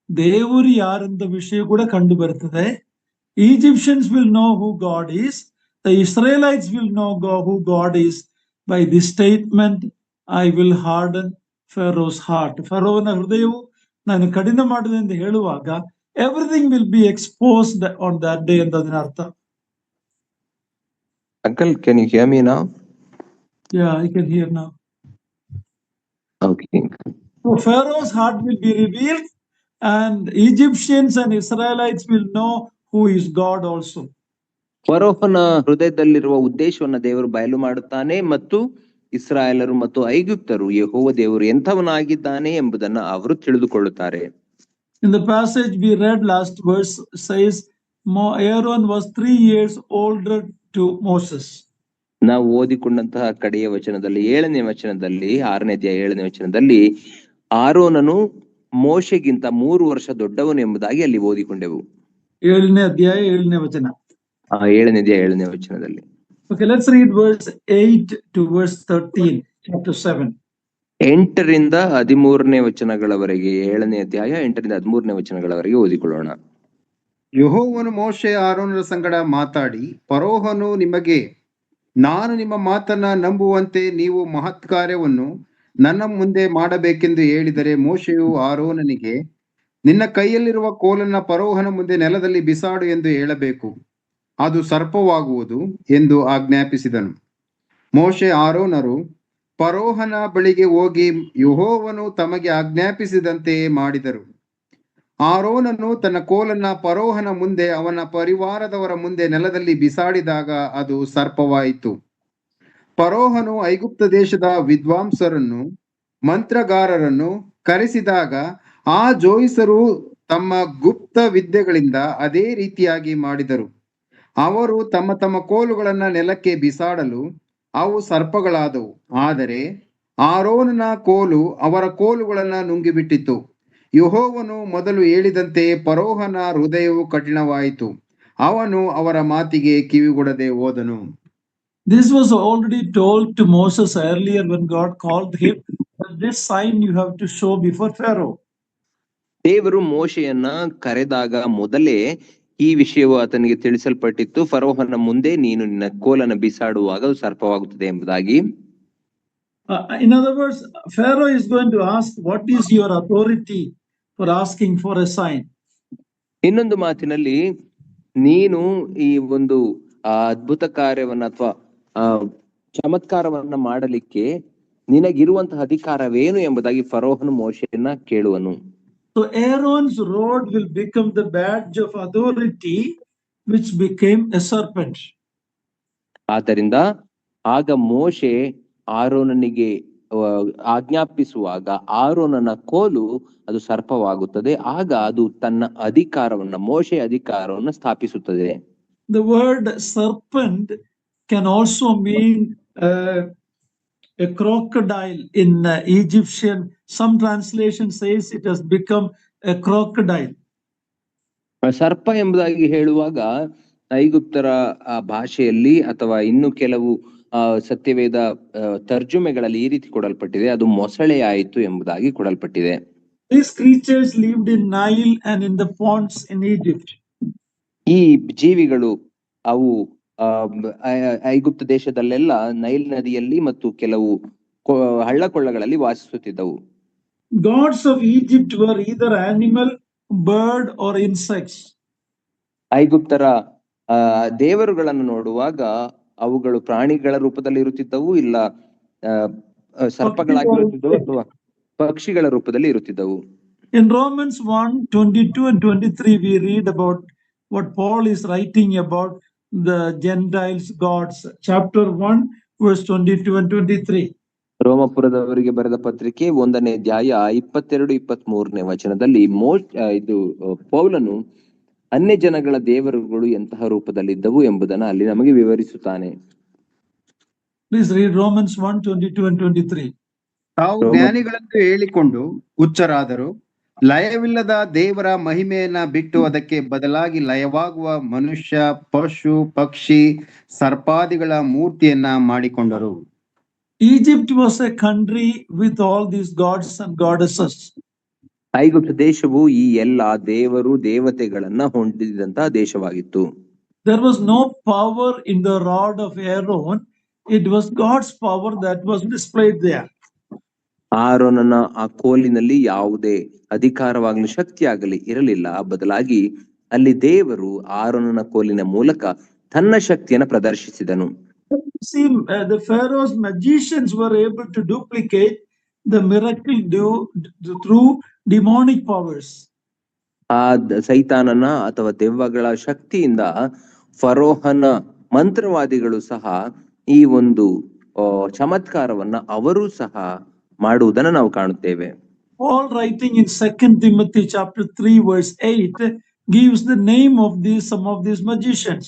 Speaker 1: ದೇವರು ಯಾರೆಂದ ವಿಷಯ ಕೂಡ ಕಂಡು ಬರುತ್ತದೆ. Egyptians will know who God is. The Israelites will know who God is by this statement, I will harden Pharaoh's heart. ಫರೋವನ ಹೃದಯವು ನಾನು ಕಠಿಣ ಮಾಡಿದೆ ಎಂದು ಹೇಳುವಾಗ everything will be exposed on that day ಅಂತ ಅದರ ಅರ್ಥ.
Speaker 2: Uncle, can you hear me now?
Speaker 1: Yeah, I can hear now.
Speaker 2: Okay.
Speaker 1: So Pharaoh's heart will be revealed, and Egyptians and Israelites will know who is God also.
Speaker 2: ಫರೋಹನ ಹೃದಯದಲ್ಲಿರುವ ಉದ್ದೇಶವನ್ನ ದೇವರು ಬಯಲು ಮಾಡುತ್ತಾನೆ ಮತ್ತು ಇಸ್ರಾಯೇಲರು ಮತ್ತು ಐಗುಪ್ತರು ಯೆಹೋವ ದೇವರು ಎಂಥವನಾಗಿದ್ದಾನೆ ಎಂಬುದನ್ನ ಅವರು ತಿಳಿದುಕೊಳ್ಳುತ್ತಾರೆ.
Speaker 1: In the passage we read, last verse says Aaron was 3 years older to Moses.
Speaker 2: ನಾವು ಓದಿಕೊಂಡಂತಹ ಕಡೆಯ ವಚನದಲ್ಲಿ 7ನೇ ವಚನದಲ್ಲಿ 6ನೇ ಅಧ್ಯಾಯ 7ನೇ ವಚನದಲ್ಲಿ ಆರೋನನು ಮೋಶೆಗಿಂತ 3 ವರ್ಷ ದೊಡ್ಡವನು ಎಂಬುದಾಗಿ ಅಲ್ಲಿ ಓದಿಕೊಂಡೆವು.
Speaker 1: 7ನೇ ಅಧ್ಯಾಯ 7ನೇ ವಚನ.
Speaker 2: 7ನೇ ಅಧ್ಯಾಯ 7ನೇ ವಚನದಲ್ಲಿ.
Speaker 1: Okay, let's read verse 8 to verse 13, chapter 7.
Speaker 2: 8ರಿಂದ 13ನೇ ವಚನಗಳವರೆಗೆ 7ನೇ ಅಧ್ಯಾಯ 8ರಿಂದ 13ನೇ ವಚನಗಳವರೆಗೆ ಓದಿಕೊಳ್ಳೋಣ.
Speaker 3: ಯೆಹೋವನು ಮೋಶೆ ಆರೋನರ ಸಂಗಡ ಮಾತಾಡಿ, ಫರೋಹನು ನಿಮಗೆ ನಾನು ನಿಮ್ಮ ಮಾತನ್ನ ನಂಬುವಂತೆ ನೀವು ಮಹತ್ ಕಾರ್ಯವನ್ನು ನನ್ನ ಮುಂದೆ ಮಾಡಬೇಕೆಂದು ಹೇಳಿದರೆ, ಮೋಶೆಯು ಆರೋನನಿಗೆ, ನಿನ್ನ ಕೈಯಲ್ಲಿರುವ ಕೋಲನ್ನ ಫರೋಹನ ಮುಂದೆ ನೆಲದಲ್ಲಿ ಬಿಸಾಡು ಎಂದು ಹೇಳಬೇಕು, ಅದು ಸರ್ಪವಾಗುವುದು ಎಂದು ಆಜ್ಞಾಪಿಸಿದನು. ಮೋಶೆ ಆರೋನರು ಫರೋಹನ ಬಳಿಗೆ ಹೋಗಿ ಯೆಹೋವನು ತಮಗೆ ಆಜ್ಞಾಪಿಸಿದಂತೆಯೇ ಮಾಡಿದರು. ಆರೋನನು ತನ್ನ ಕೋಲನ್ನ ಫರೋಹನ ಮುಂದೆ ಅವನ ಪರಿವಾರದವರ ಮುಂದೆ ನೆಲದಲ್ಲಿ ಬಿಸಾಡಿದಾಗ ಅದು ಸರ್ಪವಾಯಿತು. ಫರೋಹನು ಐಗುಪ್ತ ದೇಶದ ವಿದ್ವಾಂಸರನ್ನು ಮಂತ್ರಗಾರರನ್ನು ಕರೆಸಿದಾಗ ಆ ಜೋಯಿಸರು ತಮ್ಮ ಗುಪ್ತ ವಿದ್ಯೆಗಳಿಂದ ಅದೇ ರೀತಿಯಾಗಿ ಮಾಡಿದರು. ಅವರು ತಮ್ಮ ತಮ್ಮ ಕೋಲುಗಳನ್ನ ನೆಲಕ್ಕೆ ಬಿಸಾಡಲು ಅವು ಸರ್ಪಗಳಾದವು. ಆದರೆ ಆರೋನನ ಕೋಲು ಅವರ ಕೋಲುಗಳನ್ನ ನುಂಗಿಬಿಟ್ಟಿತು. ಯೆಹೋವನು ಮೊದಲು ಹೇಳಿದಂತೆ ಫರೋಹನ ಹೃದಯವು ಕಠಿಣವಾಯಿತು. ಅವನು ಅವರ ಮಾತಿಗೆ ಕಿವಿಗೊಡದೆ ಹೋದನು.
Speaker 1: This was already told to Moses earlier when God called him, that this sign you have to show before Pharaoh.
Speaker 2: ದೇವರು ಮೋಶೆಯನ್ನ ಕರೆದಾಗ ಮೊದಲೇ ಈ ವಿಷಯವು ಆತನಿಗೆ ತಿಳಿಸಲ್ಪಟ್ಟಿತ್ತು. ಫರೋಹನ ಮುಂದೆ ನೀನು ನಿನ್ನ ಕೋಲನ್ನು ಬಿಸಾಡುವಾಗ ಅದು ಸರ್ಪವಾಗುತ್ತದೆ ಎಂಬುದಾಗಿ.
Speaker 1: In other words, Pharaoh is going to ask, what is your authority for asking for a sign?
Speaker 2: ಇನ್ನೊಂದು ಮಾತಿನಲ್ಲಿ, ನೀನು ಈ ಒಂದು ಅದ್ಭುತ ಕಾರ್ಯವನ್ನ ಅಥವಾ ಚಮತ್ಕಾರವನ್ನ ಮಾಡಲಿಕ್ಕೆ ನಿನಗಿರುವಂತಹ ಅಧಿಕಾರವೇನು ಎಂಬುದಾಗಿ ಫರೋಹನು ಮೋಶೆಯನ್ನ ಕೇಳುವನು.
Speaker 1: So Aaron's rod will become the badge of authority, which became a serpent.
Speaker 2: ಆದ್ದರಿಂದ ಆಗ ಮೋಶೆ ಆರೋನನಿಗೆ ಆಜ್ಞಾಪಿಸುವಾಗ ಆರೋನನ ಕೋಲು ಅದು ಸರ್ಪವಾಗುತ್ತದೆ. ಆಗ ಅದು ತನ್ನ ಅಧಿಕಾರವನ್ನ, ಮೋಶೆ ಅಧಿಕಾರವನ್ನು ಸ್ಥಾಪಿಸುತ್ತದೆ.
Speaker 1: The word serpent can also mean a crocodile in Egyptian. Some translation says it has become a crocodile.
Speaker 2: ಸರ್ಪ ಎಂಬುದಾಗಿ ಹೇಳುವಾಗ ಐಗುಪ್ತರ ಭಾಷೆಯಲ್ಲಿ ಅಥವಾ ಇನ್ನು ಕೆಲವು ಸತ್ಯವೇದ ತರ್ಜುಮೆಗಳಲ್ಲಿ ಈ ರೀತಿ ಕೊಡಲ್ಪಟ್ಟಿದೆ, ಅದು ಮೊಸಳೆ ಆಯಿತು ಎಂಬುದಾಗಿ ಕೊಡಲ್ಪಟ್ಟಿದೆ.
Speaker 1: These creatures lived in Nile and in the ponds in Egypt.
Speaker 2: ಈ ಜೀವಿಗಳು ಅವು ಐಗುಪ್ತ ದೇಶದಲ್ಲೆಲ್ಲ ನೈಲ್ ನದಿಯಲ್ಲಿ ಮತ್ತು ಕೆಲವು ಹಳ್ಳಕೊಳ್ಳಗಳಲ್ಲಿ ವಾಸಿಸುತ್ತಿದ್ದವು.
Speaker 1: Gods of Egypt were either animal, bird or insects.
Speaker 2: ಐಗುಪ್ತರ ದೇವರುಗಳನ್ನು ನೋಡುವಾಗ ಅವುಗಳು ಪ್ರಾಣಿಗಳ ರೂಪದಲ್ಲಿ ಇರುತ್ತಿದ್ದವು, ಇಲ್ಲ ಸರ್ಪಗಳಾಗಿರುತ್ತಿದ್ದವು, ಅಥವಾ ಪಕ್ಷಿಗಳ ರೂಪದಲ್ಲಿ ಇರುತ್ತಿದ್ದವು.
Speaker 1: In Romans 1:22 and 23 we read about what Paul is writing about the Gentiles gods. Chapter 1 verse 22 and 23.
Speaker 2: ರೋಮಪುರದವರಿಗೆ ಬರೆದ ಪತ್ರಿಕೆ 1ನೇ ಅಧ್ಯಾಯ 22-23ನೇ ವಚನದಲ್ಲಿ ಇದು ಪೌಲನು ಅನ್ಯ ಜನಗಳ ದೇವರುಗಳು ಎಂತಹ ರೂಪದಲ್ಲಿದ್ದವು ಎಂಬುದನ್ನು ಅಲ್ಲಿ ನಮಗೆ ವಿವರಿಸುತ್ತಾನೆ.
Speaker 1: Please read Romans 1:22 and 23.
Speaker 3: ತಾವು ಜ್ಞಾನಿಗಳೆಂದು ಹೇಳಿಕೊಂಡು ಹುಚ್ಚರಾದರು, ಲಯವಿಲ್ಲದ ದೇವರ ಮಹಿಮೆಯನ್ನ ಬಿಟ್ಟು ಅದಕ್ಕೆ ಬದಲಾಗಿ ಲಯವಾಗುವ ಮನುಷ್ಯ, ಪಶು, ಪಕ್ಷಿ, ಸರ್ಪಾದಿಗಳ ಮೂರ್ತಿಯನ್ನ ಮಾಡಿಕೊಂಡರು.
Speaker 1: Egypt was a country with all these gods and goddesses.
Speaker 2: ಐಗುಪ್ತ ದೇಶವು ಈ ಎಲ್ಲಾ ದೇವರು ದೇವತೆಗಳನ್ನ ಹೊಂದಿದಂತಹ ದೇಶವಾಗಿತ್ತು.
Speaker 1: There was no power in the rod of Aaron. It was God's power that was displayed there.
Speaker 2: ಆರೋನನ ಆ ಕೋಲಿನಲ್ಲಿ ಯಾವುದೇ ಅಧಿಕಾರವಾಗಲಿ ಶಕ್ತಿ ಆಗಲಿ ಇರಲಿಲ್ಲ. ಬದಲಾಗಿ ಅಲ್ಲಿ ದೇವರು ಆರೋನನ ಕೋಲಿನ ಮೂಲಕ ತನ್ನ ಶಕ್ತಿಯನ್ನು ಪ್ರದರ್ಶಿಸಿದನು.
Speaker 1: See, the Pharaoh's magicians were able to duplicate the miracle through demonic powers.
Speaker 2: ಆ ಸೈತಾನನ ಅಥವಾ ದೆವ್ವಗಳ ಶಕ್ತಿಯಿಂದ ಫರೋಹನ ಮಂತ್ರವಾದಿಗಳು ಸಹ ಈ ಒಂದು ಚಮತ್ಕಾರವನ್ನ ಅವರು ಸಹ ಮಾಡುವುದನ್ನು ನಾವು ಕಾಣುತ್ತೇವೆ.
Speaker 1: Paul writing in 2 Timothy chapter 3 verse 8 gives the name of some of these magicians.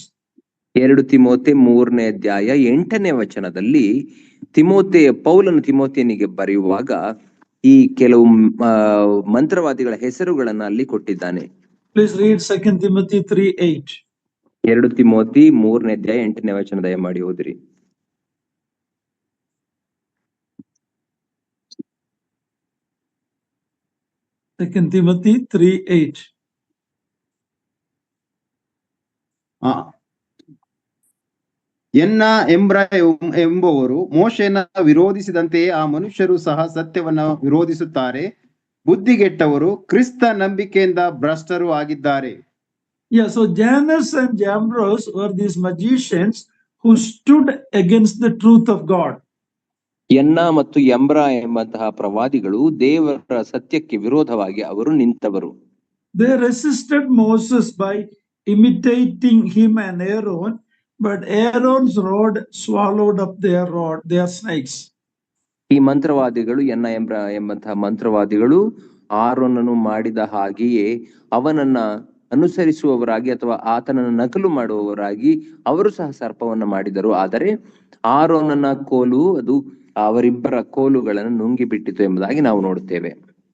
Speaker 2: 2 ತಿಮೋಥೆ 3ನೇ ಅಧ್ಯಾಯ 8ನೇ ವಚನದಲ್ಲಿ ಪೌಲನು ತಿಮೋಥೆಯನಿಗೆ ಬರೆಯುವಾಗ ಈ ಕೆಲವು ಮಂತ್ರವಾದಿಗಳ ಹೆಸರುಗಳನ್ನ ಅಲ್ಲಿ ಕೊಟ್ಟಿದ್ದಾನೆ.
Speaker 1: Please read 2 Timothy 3:8.
Speaker 2: 2 ತಿಮೋಥೆ 3ನೇ ಅಧ್ಯಾಯ 8ನೇ ವಚನ ದಯಮಾಡಿ ಓದಿರಿ.
Speaker 1: Second Timothy 3:8.
Speaker 3: ಎನ್ನ ಎಂಬುವರು ಮೋಶೆಯನ್ನ ವಿರೋಧಿಸಿದಂತೆಯೇ ಆ ಮನುಷ್ಯರು ಸಹ ಸತ್ಯವನ್ನ ವಿರೋಧಿಸುತ್ತಾರೆ. ಬುದ್ಧಿಗೆಟ್ಟವರು, ಕ್ರಿಸ್ತ ನಂಬಿಕೆಯಿಂದ ಭ್ರಷ್ಟರು ಆಗಿದ್ದಾರೆ.
Speaker 1: Yeah, so Jannes and Jambres were these magicians who stood against the truth of God.
Speaker 2: ಎನ್ನ ಮತ್ತು ಎಂಬ್ರ ಎಂಬಂತಹ ಪ್ರವಾದಿಗಳು ದೇವರ ಸತ್ಯಕ್ಕೆ ವಿರೋಧವಾಗಿ ಅವರು ನಿಂತವರು.
Speaker 1: They resisted Moses by imitating him and Aaron, but Aaron's rod swallowed up their snakes.
Speaker 2: ಈ ಮಂತ್ರವಾದಿಗಳು ಎನ್ನ ಎಂಬ್ರ ಎಂಬಂತಹ ಮಂತ್ರವಾದಿಗಳು ಆರೋನನು ಮಾಡಿದ ಹಾಗೆಯೇ ಅವನನ್ನ ಅನುಸರಿಸುವವರಾಗಿ ಅಥವಾ ಆತನನ್ನು ನಕಲು ಮಾಡುವವರಾಗಿ ಅವರು ಸಹ ಸರ್ಪವನ್ನ ಮಾಡಿದರು. ಆದರೆ ಆರೋನನ ಕೋಲು ಅದು ಅವರಿಬ್ಬರ ಕೋಲುಗಳನ್ನು ನುಂಗಿ ಬಿಟ್ಟಿತು ಎಂಬುದಾಗಿ ನಾವು ನೋಡುತ್ತೇವೆ.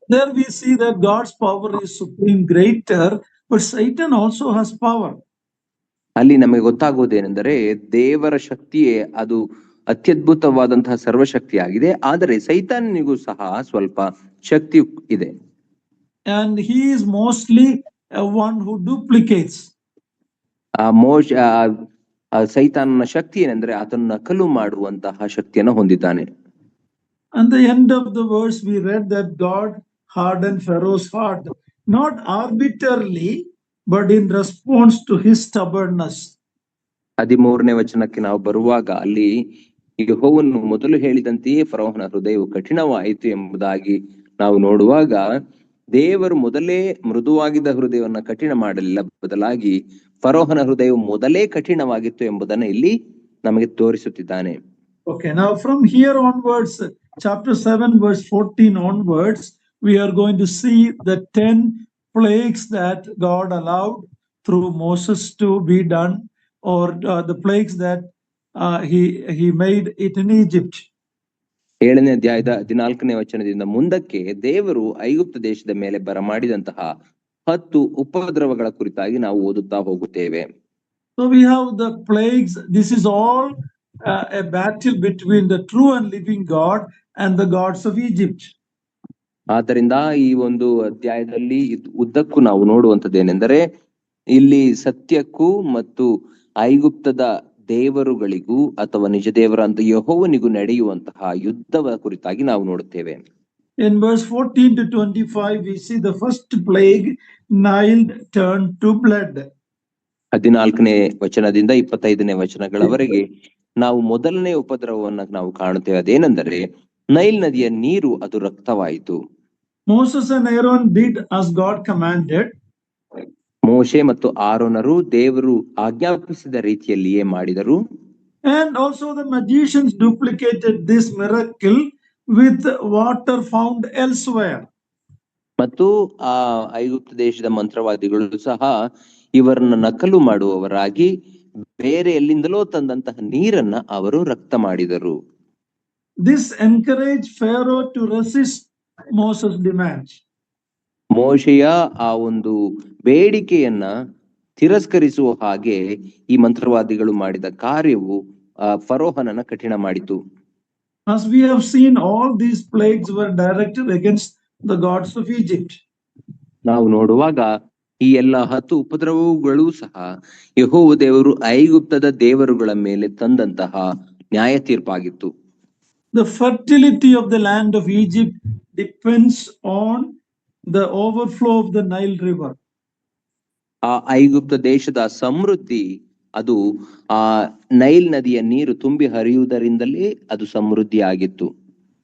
Speaker 1: There we see that God's power is supreme greater, but Satan also has power.
Speaker 2: ಅಲ್ಲಿ ನಮಗೆ ಗೊತ್ತಾಗುವುದೇನೆಂದರೆ ದೇವರ ಶಕ್ತಿಯೇ ಅದು ಅತ್ಯದ್ಭುತವಾದಂತಹ ಸರ್ವಶಕ್ತಿಯಾಗಿದೆ, ಆದರೆ ಸೈತಾನನಿಗೂ ಸಹ ಸ್ವಲ್ಪ ಶಕ್ತಿ ಇದೆ.
Speaker 1: And he is mostly one who duplicates.
Speaker 2: ಸೈತಾನನ ಶಕ್ತಿ ಏನೆಂದ್ರೆ ಆತನ ನಕಲು ಮಾಡುವಂತಹ ಶಕ್ತಿಯನ್ನು ಹೊಂದಿದ್ದಾನೆ.
Speaker 1: At the end of the verse we read that God hardened Pharaoh's heart, not arbitrarily, but in response to his stubbornness.
Speaker 2: 13ನೇ ವಚನಕ್ಕೆ ನಾವು ಬರುವಾಗ ಅಲ್ಲಿ ಯೆಹೋವನು ಮೊದಲು ಹೇಳಿದಂತೆಯೇ ಫರೋಹನ ಹೃದಯವು ಕಠಿಣವಾಯಿತು ಎಂಬುದಾಗಿ ನಾವು ನೋಡುವಾಗ, ದೇವರು ಮೊದಲೇ ಮೃದುವಾಗಿದ್ದ ಹೃದಯವನ್ನ ಕಠಿಣ ಮಾಡಲಿಲ್ಲ, ಬದಲಾಗಿ ಫರೋಹನ ಹೃದಯವು ಮೊದಲೇ ಕಠಿಣವಾಗಿತ್ತು ಎಂಬುದನ್ನು ಇಲ್ಲಿ ನಮಗೆ ತೋರಿಸುತ್ತಿದ್ದಾನೆ.
Speaker 1: Okay, now from here onwards, chapter 7 verse 14 onwards, we are going to see the 10 plagues that God allowed through Moses to be done, or the plagues that he made it in Egypt.
Speaker 2: 7ನೇ ಅಧ್ಯಾಯದ 14ನೇ ವಚನದಿಂದ ಮುಂದಕ್ಕೆ ದೇವರು ಐಗುಪ್ತ ದೇಶದ ಮೇಲೆ ಬರಮಾಡಿದಂತಹ 10 ಉಪದ್ರವಗಳ ಕುರಿತಾಗಿ ನಾವು ಓದುತ್ತಾ ಹೋಗುತ್ತೇವೆ.
Speaker 1: So we have the plagues. This is all a battle between the true and living God and the gods of Egypt.
Speaker 2: ಆದ್ದರಿಂದ ಈ ಒಂದು ಅಧ್ಯಾಯದಲ್ಲಿ ಉದ್ದಕ್ಕೂ ನಾವು ನೋಡುವಂತದ್ದೇನೆಂದರೆ ಇಲ್ಲಿ ಸತ್ಯಕ್ಕೂ ಮತ್ತು ಐಗುಪ್ತದ ದೇವರುಗಳಿಗೂ ಅಥವಾ ನಿಜ ದೇವರಂತ ಯೆಹೋವನಿಗೂ ನಡೆಯುವಂತಹ ಯುದ್ಧದ ಕುರಿತಾಗಿ ನಾವು ನೋಡುತ್ತೇವೆ.
Speaker 1: In verse 14 to 25 we see the first plague, Nile turned to blood.
Speaker 2: 14ನೇ ವಚನದಿಂದ 25ನೇ ವಚನಗಳವರೆಗೆ ನಾವು ಮೊದಲನೇ ಉಪದ್ರವವನ್ನ ನಾವು ಕಾಣುತ್ತೇವೆ. ಅದೇನೆಂದರೆ ನೈಲ್ ನದಿಯ ನೀರು ಅದು ರಕ್ತವಾಯಿತು.
Speaker 1: Moses and Aaron did as God commanded.
Speaker 2: ಮೋಶೆ ಮತ್ತು ಆರೋನರು ದೇವರು ಆಜ್ಞಾಪಿಸಿದ ರೀತಿಯಲ್ಲಿಯೇ ಮಾಡಿದರು.
Speaker 1: And also the magicians duplicated this miracle with water found elsewhere.
Speaker 2: ಮತ್ತು ಆ ಐಗುಪ್ತ ದೇಶದ ಮಂತ್ರವಾದಿಗಳು ಸಹ ಇವರನ್ನ ನಕಲು ಮಾಡುವವರಾಗಿ ಬೇರೆ ಎಲ್ಲಿಂದಲೋ ತಂದಂತಹ ನೀರನ್ನ ಅವರು ರಕ್ತ ಮಾಡಿದರು.
Speaker 1: This encouraged Pharaoh to resist Moses' demands.
Speaker 2: ಮೋಶೆಯ ಆ ಒಂದು ಬೇಡಿಕೆಯನ್ನ ತಿರಸ್ಕರಿಸುವ ಹಾಗೆ ಈ ಮಂತ್ರವಾದಿಗಳು ಮಾಡಿದ ಕಾರ್ಯವು ಫರೋಹನನ್ನ ಕಠಿಣ ಮಾಡಿತು.
Speaker 1: As we have seen, all these plagues were directed against the gods of Egypt.
Speaker 2: ನಾವು ನೋಡುವಾಗ ಈ ಎಲ್ಲ 10 ಉಪದ್ರವಗಳು ಸಹ ಯೆಹೋವ ದೇವರು ಐಗುಪ್ತದ ದೇವರುಗಳ ಮೇಲೆ ತಂದಂತಹ ನ್ಯಾಯ ತೀರ್ಪಾಗಿತ್ತು.
Speaker 1: The fertility of the land of Egypt depends on the overflow of the Nile River.
Speaker 2: ಆ ಐಗುಪ್ತ ದೇಶದ ಸಮೃದ್ಧಿ ಅದು ಆ ನೈಲ್ ನದಿಯ ನೀರು ತುಂಬಿ ಹರಿಯುವುದರಿಂದಲೇ ಅದು ಸಮೃದ್ಧಿ ಆಗಿತ್ತು.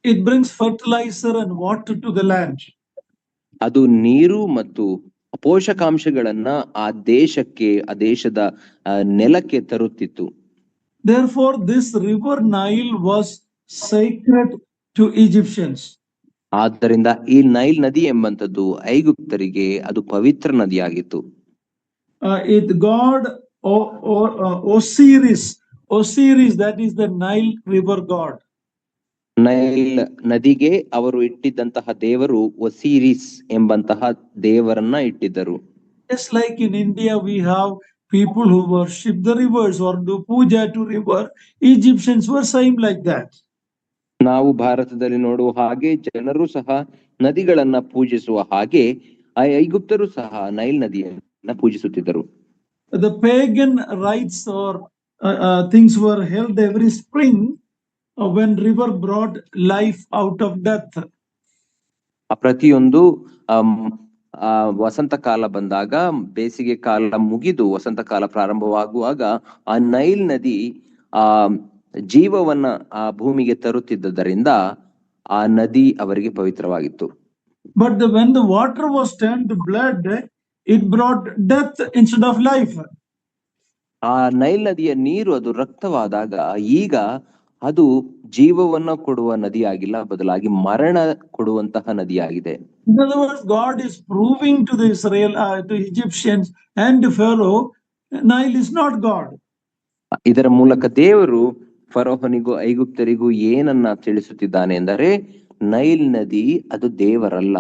Speaker 1: It brings fertilizer and water to the land.
Speaker 2: ಅದು ನೀರು ಮತ್ತು ಪೋಷಕಾಂಶಗಳನ್ನ ಆ ದೇಶಕ್ಕೆ, ಆ ದೇಶದ ನೆಲಕ್ಕೆ ತರುತ್ತಿತ್ತು.
Speaker 1: Therefore, this river Nile was sacred to Egyptians.
Speaker 2: ಆದ್ದರಿಂದ ಈ ನೈಲ್ ನದಿ ಎಂಬಂತದ್ದು ಐಗುಪ್ತರಿಗೆ ಅದು ಪವಿತ್ರ ನದಿಯಾಗಿತ್ತು.
Speaker 1: God Osiris, that is the Nile river god.
Speaker 2: Nile ನದಿಗೆ ಅವರು ಇಟ್ಟಿದ್ದಂತಹ ದೇವರು ಒಸಿರಿಸ್ ಎಂಬಂತಹ ದೇವರನ್ನ ಇಟ್ಟಿದ್ದರು.
Speaker 1: Just like in India we have people who worship the rivers or do puja to river, Egyptians were same like that.
Speaker 2: ನಾವು ಭಾರತದಲ್ಲಿ ನೋಡುವ ಹಾಗೆ ಜನರು ಸಹ ನದಿಗಳನ್ನ ಪೂಜಿಸುವ ಹಾಗೆ ಐಗುಪ್ತರು ಸಹ Nile ನದಿಯನ್ನ ಪೂಜಿಸುತ್ತಿದ್ದರು.
Speaker 1: The pagan rites or things were held every spring when river brought life out of death.
Speaker 2: ಪ್ರತಿಯೊಂದು ವಸಂತ ಕಾಲ ಬಂದಾಗ, ಬೇಸಿಗೆ ಕಾಲ ಮುಗಿದು ವಸಂತ ಕಾಲ ಪ್ರಾರಂಭವಾಗುವಾಗ ಆ ನೈಲ್ ನದಿ ಜೀವವನ್ನ ಆ ಭೂಮಿಗೆ ತರುತ್ತಿದ್ದರಿಂದ ಆ ನದಿ ಅವರಿಗೆ ಪವಿತ್ರವಾಗಿತ್ತು.
Speaker 1: But when the water was turned to blood, it brought death instead of life.
Speaker 2: ಆ ನೈಲ್ ನದಿಯ ನೀರು ಅದು ರಕ್ತವಾದಾಗ ಈಗ ಅದು ಜೀವವನ್ನ ಕೊಡುವ ನದಿಯಾಗಿಲ್ಲ, ಬದಲಾಗಿ ಮರಣ ಕೊಡುವಂತಹ ನದಿಯಾಗಿದೆ.
Speaker 1: In other words, God is proving to the to Egyptians and to Pharaoh, Nile is not God.
Speaker 2: ಇದರ ಮೂಲಕ ದೇವರು ಫರೋಹನಿಗೂ ಐಗುಪ್ತರಿಗೂ ಏನನ್ನ ತಿಳಿಸುತ್ತಿದ್ದಾನೆ ಎಂದರೆ, ನೈಲ್ ನದಿ ಅದು ದೇವರಲ್ಲ.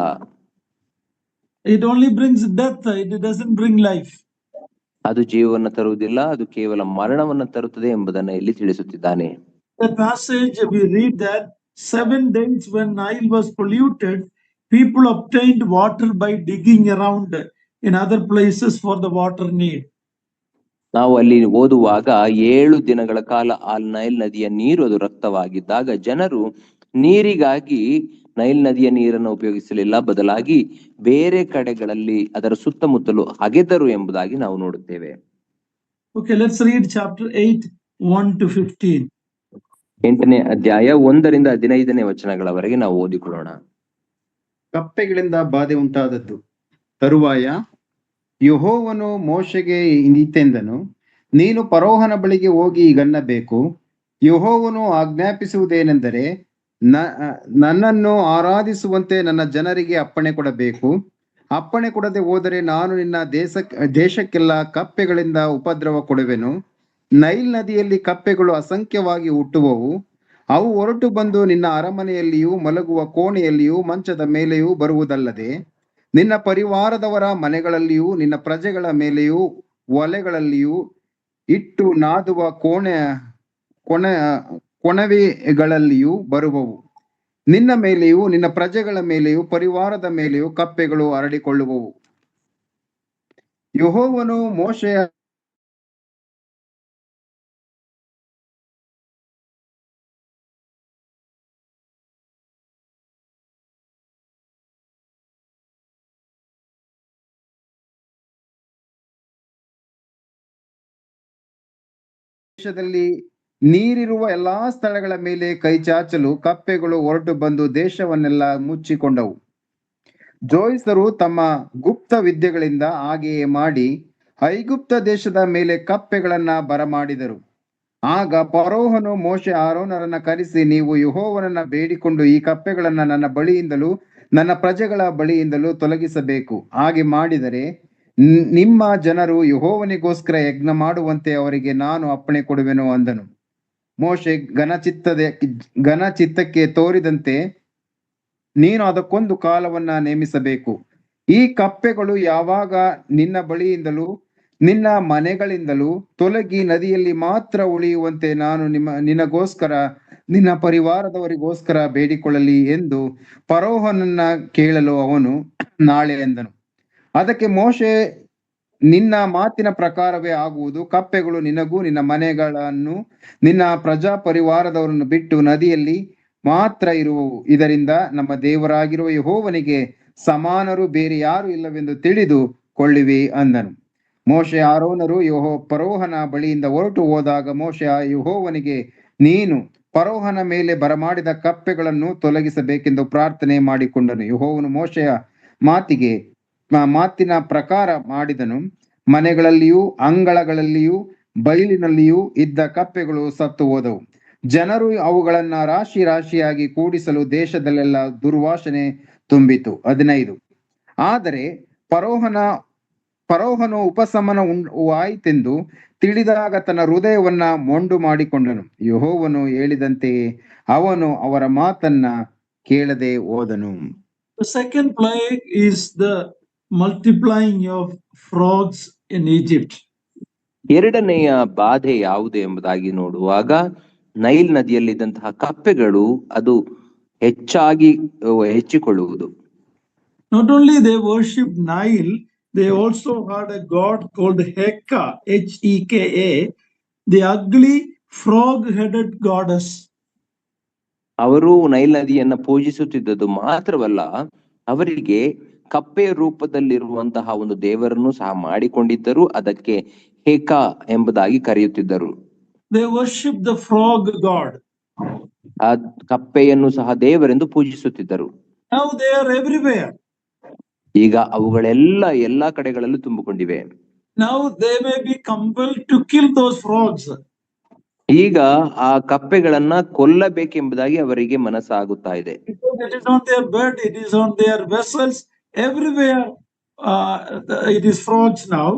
Speaker 1: It only brings death, it doesn't bring life.
Speaker 2: ಅದು ಜೀವವನ್ನು ತರುವುದಿಲ್ಲ, ಅದು ಕೇವಲ ಮರಣವನ್ನು ತರುತ್ತದೆ ಎಂಬುದನ್ನ ಇಲ್ಲಿ ತಿಳಿಸುತ್ತಿದ್ದಾನೆ.
Speaker 1: The passage we read that 7 days when Nile was polluted, people obtained water by digging around in other places for the water need.
Speaker 2: ನಾವು ಅಲ್ಲಿ ಓದುವಾಗ 7 ದಿನಗಳ ಕಾಲ ಆ ನೈಲ್ ನದಿಯ ನೀರು ಅದು ರಕ್ತವಾಗಿದ್ದಾಗ ಜನರು ನೀರಿಗಾಗಿ ನೈಲ್ ನದಿಯ ನೀರನ್ನು ಉಪಯೋಗಿಸಲಿಲ್ಲ, ಬದಲಾಗಿ ಬೇರೆ ಕಡೆಗಳಲ್ಲಿ ಅದರ ಸುತ್ತಮುತ್ತಲು ಅಗೆದರು ಎಂಬುದಾಗಿ ನಾವು ನೋಡುತ್ತೇವೆ.
Speaker 1: Okay, let's read chapter 8, 1 to 15.
Speaker 2: 8ನೇ ಅಧ್ಯಾಯ 1ರಿಂದ 15ನೇ ವಚನಗಳವರೆಗೆ ನಾವು ಓದಿಕೊಳ್ಳೋಣ.
Speaker 3: ಕಪ್ಪೆಗಳಿಂದ ಬಾಧೆ ಉಂಟಾದದ್ದು. ತರುವಾಯ ಯೆಹೋವನು ಮೋಶೆಗೆ ಇಂತೆಂದನು, ನೀನು ಫರೋಹನ ಬಳಿಗೆ ಹೋಗಿ ಈಗನ್ನಬೇಕು, ಯೆಹೋವನು ಆಜ್ಞಾಪಿಸುವುದೇನೆಂದರೆ, ನನ್ನನ್ನು ಆರಾಧಿಸುವಂತೆ ನನ್ನ ಜನರಿಗೆ ಅಪ್ಪಣೆ ಕೊಡಬೇಕು. ಅಪ್ಪಣೆ ಕೊಡದೆ ಹೋದರೆ ನಾನು ನಿನ್ನ ದೇಶಕ್ಕೆಲ್ಲ ಕಪ್ಪೆಗಳಿಂದ ಉಪದ್ರವ ಕೊಡುವೆನು. ನೈಲ್ ನದಿಯಲ್ಲಿ ಕಪ್ಪೆಗಳು ಅಸಂಖ್ಯವಾಗಿ ಹುಟ್ಟುವವು. ಅವು ಹೊರಟು ಬಂದು ನಿನ್ನ ಅರಮನೆಯಲ್ಲಿಯೂ ಮಲಗುವ ಕೋಣೆಯಲ್ಲಿಯೂ ಮಂಚದ ಮೇಲೆಯೂ ಬರುವುದಲ್ಲದೆ ನಿನ್ನ ಪರಿವಾರದವರ ಮನೆಗಳಲ್ಲಿಯೂ ನಿನ್ನ ಪ್ರಜೆಗಳ ಮೇಲೆಯೂ ಒಲೆಗಳಲ್ಲಿಯೂ ಇಟ್ಟು ನಾದುವ ಕೊಣವೆಗಳಲ್ಲಿಯೂ ಬರುವವು. ನಿನ್ನ ಮೇಲೆಯೂ ನಿನ್ನ ಪ್ರಜೆಗಳ ಮೇಲೆಯೂ ಪರಿವಾರದ ಮೇಲೆಯೂ ಕಪ್ಪೆಗಳು ಹರಡಿಕೊಳ್ಳುವವು. ಯೆಹೋವನು ಮೋಶೆಯ ದೇಶದಲ್ಲಿ ನೀರಿರುವ ಎಲ್ಲಾ ಸ್ಥಳಗಳ ಮೇಲೆ ಕೈ ಚಾಚಲು ಕಪ್ಪೆಗಳು ಹೊರಟು ಬಂದು ದೇಶವನ್ನೆಲ್ಲ ಮುಚ್ಚಿಕೊಂಡವು. ಜೋಯಿಸರು ತಮ್ಮ ಗುಪ್ತ ವಿದ್ಯೆಗಳಿಂದ ಹಾಗೆಯೇ ಮಾಡಿ ಐಗುಪ್ತ ದೇಶದ ಮೇಲೆ ಕಪ್ಪೆಗಳನ್ನ ಬರಮಾಡಿದರು. ಆಗ ಫರೋಹನು ಮೋಶೆ ಆರೋನರನ್ನ ಕರೆಸಿ, ನೀವು ಯೆಹೋವನನ್ನ ಬೇಡಿಕೊಂಡು ಈ ಕಪ್ಪೆಗಳನ್ನ ನನ್ನ ಬಳಿಯಿಂದಲೂ ನನ್ನ ಪ್ರಜೆಗಳ ಬಳಿಯಿಂದಲೂ ತೊಲಗಿಸಬೇಕು. ಹಾಗೆ ಮಾಡಿದರೆ ನಿಮ್ಮ ಜನರು ಯೆಹೋವನಿಗೋಸ್ಕರ ಯಜ್ಞ ಮಾಡುವಂತೆ ಅವರಿಗೆ ನಾನು ಅಪ್ಪಣೆ ಕೊಡುವೆನು ಅಂದನು. ಮೋಶೆ ಘನಚಿತ್ತಕ್ಕೆ ತೋರಿದಂತೆ ನೀನು ಅದಕ್ಕೊಂದು ಕಾಲವನ್ನ ನೇಮಿಸಬೇಕು. ಈ ಕಪ್ಪೆಗಳು ಯಾವಾಗ ನಿನ್ನ ಬಳಿಯಿಂದಲೂ ನಿನ್ನ ಮನೆಗಳಿಂದಲೂ ತೊಲಗಿ ನದಿಯಲ್ಲಿ ಮಾತ್ರ ಉಳಿಯುವಂತೆ ನಾನು ನಿನಗೋಸ್ಕರ ನಿನ್ನ ಪರಿವಾರದವರಿಗೋಸ್ಕರ ಬೇಡಿಕೊಳ್ಳಲಿ ಎಂದು ಫರೋಹನನ್ನ ಕೇಳಲು ಅವನು ನಾಳೆ ಎಂದನು. ಅದಕ್ಕೆ ಮೋಶೆ, ನಿನ್ನ ಮಾತಿನ ಪ್ರಕಾರವೇ ಆಗುವುದು. ಕಪ್ಪೆಗಳು ನಿನಗೂ ನಿನ್ನ ಮನೆಗಳನ್ನು ನಿನ್ನ ಪ್ರಜಾ ಪರಿವಾರದವರನ್ನು ಬಿಟ್ಟು ನದಿಯಲ್ಲಿ ಮಾತ್ರ ಇರುವವು. ಇದರಿಂದ ನಮ್ಮ ದೇವರಾಗಿರುವ ಯೆಹೋವನಿಗೆ ಸಮಾನರು ಬೇರೆ ಯಾರು ಇಲ್ಲವೆಂದು ತಿಳಿದು ಕೊಳ್ಳಿವಿ ಅಂದನು. ಮೋಶೆ ಆರೋನರು ಫರೋಹನ ಬಳಿಯಿಂದ ಹೊರಟು ಹೋದಾಗ ಮೋಶೆ ಯೆಹೋವನಿಗೆ, ನೀನು ಫರೋಹನ ಮೇಲೆ ಬರಮಾಡಿದ ಕಪ್ಪೆಗಳನ್ನು ತೊಲಗಿಸಬೇಕೆಂದು ಪ್ರಾರ್ಥನೆ ಮಾಡಿಕೊಂಡನು. ಯೆಹೋವನು ಮೋಶೆಯ ಮಾತಿನ ಪ್ರಕಾರ ಮಾಡಿದನು. ಮನೆಗಳಲ್ಲಿಯೂ ಅಂಗಳಗಳಲ್ಲಿಯೂ ಬಯಲಿನಲ್ಲಿಯೂ ಇದ್ದ ಕಪ್ಪೆಗಳು ಸತ್ತು ಹೋದವು. ಜನರು ಅವುಗಳನ್ನ ರಾಶಿ ರಾಶಿಯಾಗಿ ಕೂಡಿಸಲು ದೇಶದಲ್ಲೆಲ್ಲ ದುರ್ವಾಸನೆ ತುಂಬಿತು. 15 ಆದರೆ ಫರೋಹನು ಉಪಶಮನ ಆಯಿತೆಂದು ತಿಳಿದಾಗ ತನ್ನ ಹೃದಯವನ್ನ ಮೊಂಡು ಮಾಡಿಕೊಂಡನು. ಯೆಹೋವನು ಹೇಳಿದಂತೆಯೇ ಅವನು ಅವರ ಮಾತನ್ನ ಕೇಳದೆ ಹೋದನು.
Speaker 1: The second plague is the multiplying of frogs in Egypt.
Speaker 2: ಎರಡನೆಯ ಬಾಧೆ ಯಾವುದು ಎಂಬುದಾಗಿ ನೋಡುವಾಗ ನೈಲ್ ನದಿಯಲ್ಲಿದ್ದಂತಹ ಕಪ್ಪೆಗಳು ಅದು ಹೆಚ್ಚಿಕೊಳ್ಳುವುದು.
Speaker 1: Not only they worshipped Nile, they also had a god called Heka, H-E-K-A, the ugly frog-headed goddess.
Speaker 2: ಅವರು ನೈಲ್ ನದಿಯನ್ನ ಪೂಜಿಸುತ್ತಿದ್ದದ್ದು ಮಾತ್ರವಲ್ಲ, ಅವರಿಗೆ ಕಪ್ಪೆಯ ರೂಪದಲ್ಲಿರುವಂತಹ ಒಂದು ದೇವರನ್ನು ಸಹ ಮಾಡಿಕೊಂಡಿದ್ದರು. ಅದಕ್ಕೆ ಹೇಕಾ ಎಂಬುದಾಗಿ ಕರೆಯುತ್ತಿದ್ದರು.
Speaker 1: They worship the frog god.
Speaker 2: ಆ ಕಪ್ಪೆಯನ್ನು ಸಹ ದೇವರೆಂದು ಪೂಜಿಸುತ್ತಿದ್ದರು.
Speaker 1: Now they are everywhere.
Speaker 2: ಈಗ ಅವುಗಳೆಲ್ಲ ಎಲ್ಲಾ ಕಡೆಗಳಲ್ಲೂ ತುಂಬಿಕೊಂಡಿವೆ.
Speaker 1: Now they may be compelled to kill those frogs.
Speaker 2: ಈಗ ಆ ಕಪ್ಪೆಗಳನ್ನ ಕೊಲ್ಲಬೇಕೆಂಬುದಾಗಿ ಅವರಿಗೆ ಮನಸ್ಸಾಗುತ್ತಾ ಇದೆ.
Speaker 1: Because it is on their bed, it is on their vessels, everywhere. It is frogs now.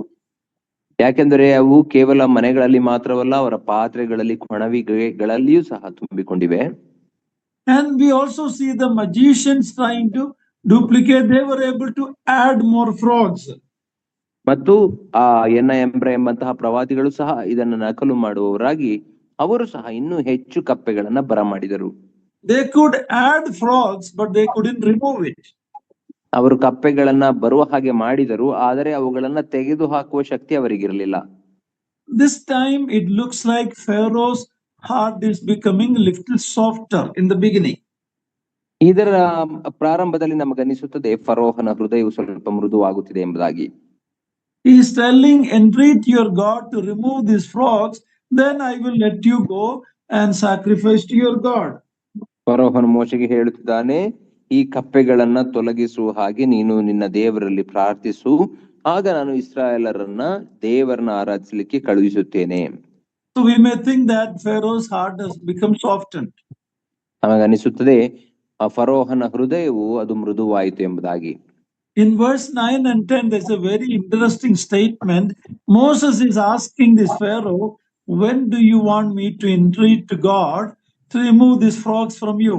Speaker 2: ಯಾಕೆಂದರೆ ಅವು ಕೇವಲ ಮನೆಗಳಲ್ಲಿ ಮಾತ್ರವಲ್ಲ, ಅವರ ಪಾತ್ರೆಗಳಲ್ಲಿ, ಕೊಣವಿಗೆಗಳಲ್ಲಿಯೂ ಸಹ ತುಂಬಿಕೊಂಡಿವೆ.
Speaker 1: And we also see the magicians trying to duplicate. They were able to add more frogs.
Speaker 2: ಮತ್ತು ಆ ಎಂಬಂತಹ ಪ್ರವಾದಿಗಳು ಸಹ ಇದನ್ನು ನಕಲು ಮಾಡುವವರಾಗಿ ಅವರು ಸಹ ಇನ್ನೂ ಹೆಚ್ಚು ಕಪ್ಪೆಗಳನ್ನ ಬರಮಾಡಿದರು.
Speaker 1: They could add frogs, but they couldn't remove it.
Speaker 2: ಅವರು ಕಪ್ಪೆಗಳನ್ನ ಬರುವ ಹಾಗೆ ಮಾಡಿದರು, ಆದರೆ ಅವುಗಳನ್ನ ತೆಗೆದು ಹಾಕುವ ಶಕ್ತಿ ಅವರಿಗಿರಲಿಲ್ಲ.
Speaker 1: This time it looks like Pharaoh's heart is becoming a little softer in the beginning.
Speaker 2: ಇದರ ಪ್ರಾರಂಭದಲ್ಲಿ ನಮಗನಿಸುತ್ತದೆ ಫರೋಹನ ಹೃದಯವು ಸ್ವಲ್ಪ ಮೃದುವಾಗುತ್ತಿದೆ ಎಂಬುದಾಗಿ.
Speaker 1: He is telling, entreat your God to remove these frogs, then I will let you go and sacrifice to your God.
Speaker 2: ಫರೋಹನು ಮೋಶೆಗೆ ಹೇಳುತ್ತಿದ್ದಾನೆ, ಈ ಕಪ್ಪೆಗಳನ್ನ ತೊಲಗಿಸುವ ಹಾಗೆ ನೀನು ನಿನ್ನ ದೇವರಲ್ಲಿ ಪ್ರಾರ್ಥಿಸು, ಆಗ ನಾನು ಇಸ್ರಾಯೇಲರನ್ನ ದೇವರನ್ನ ಆರಾಧಿಸಲಿಕ್ಕೆ ಕಳುಹಿಸುತ್ತೇನೆ.
Speaker 1: So we may think that Pharaoh's heart has become softened.
Speaker 2: ನಮಗನಿಸುತ್ತದೆ ಆ ಫರೋಹನ ಹೃದಯವು ಅದು ಮೃದುವಾಯಿತು ಎಂಬುದಾಗಿ.
Speaker 1: In verse 9 and 10, there's a very interesting statement. Moses is asking this Pharaoh, when do you want me to entreat to God to remove these frogs from you?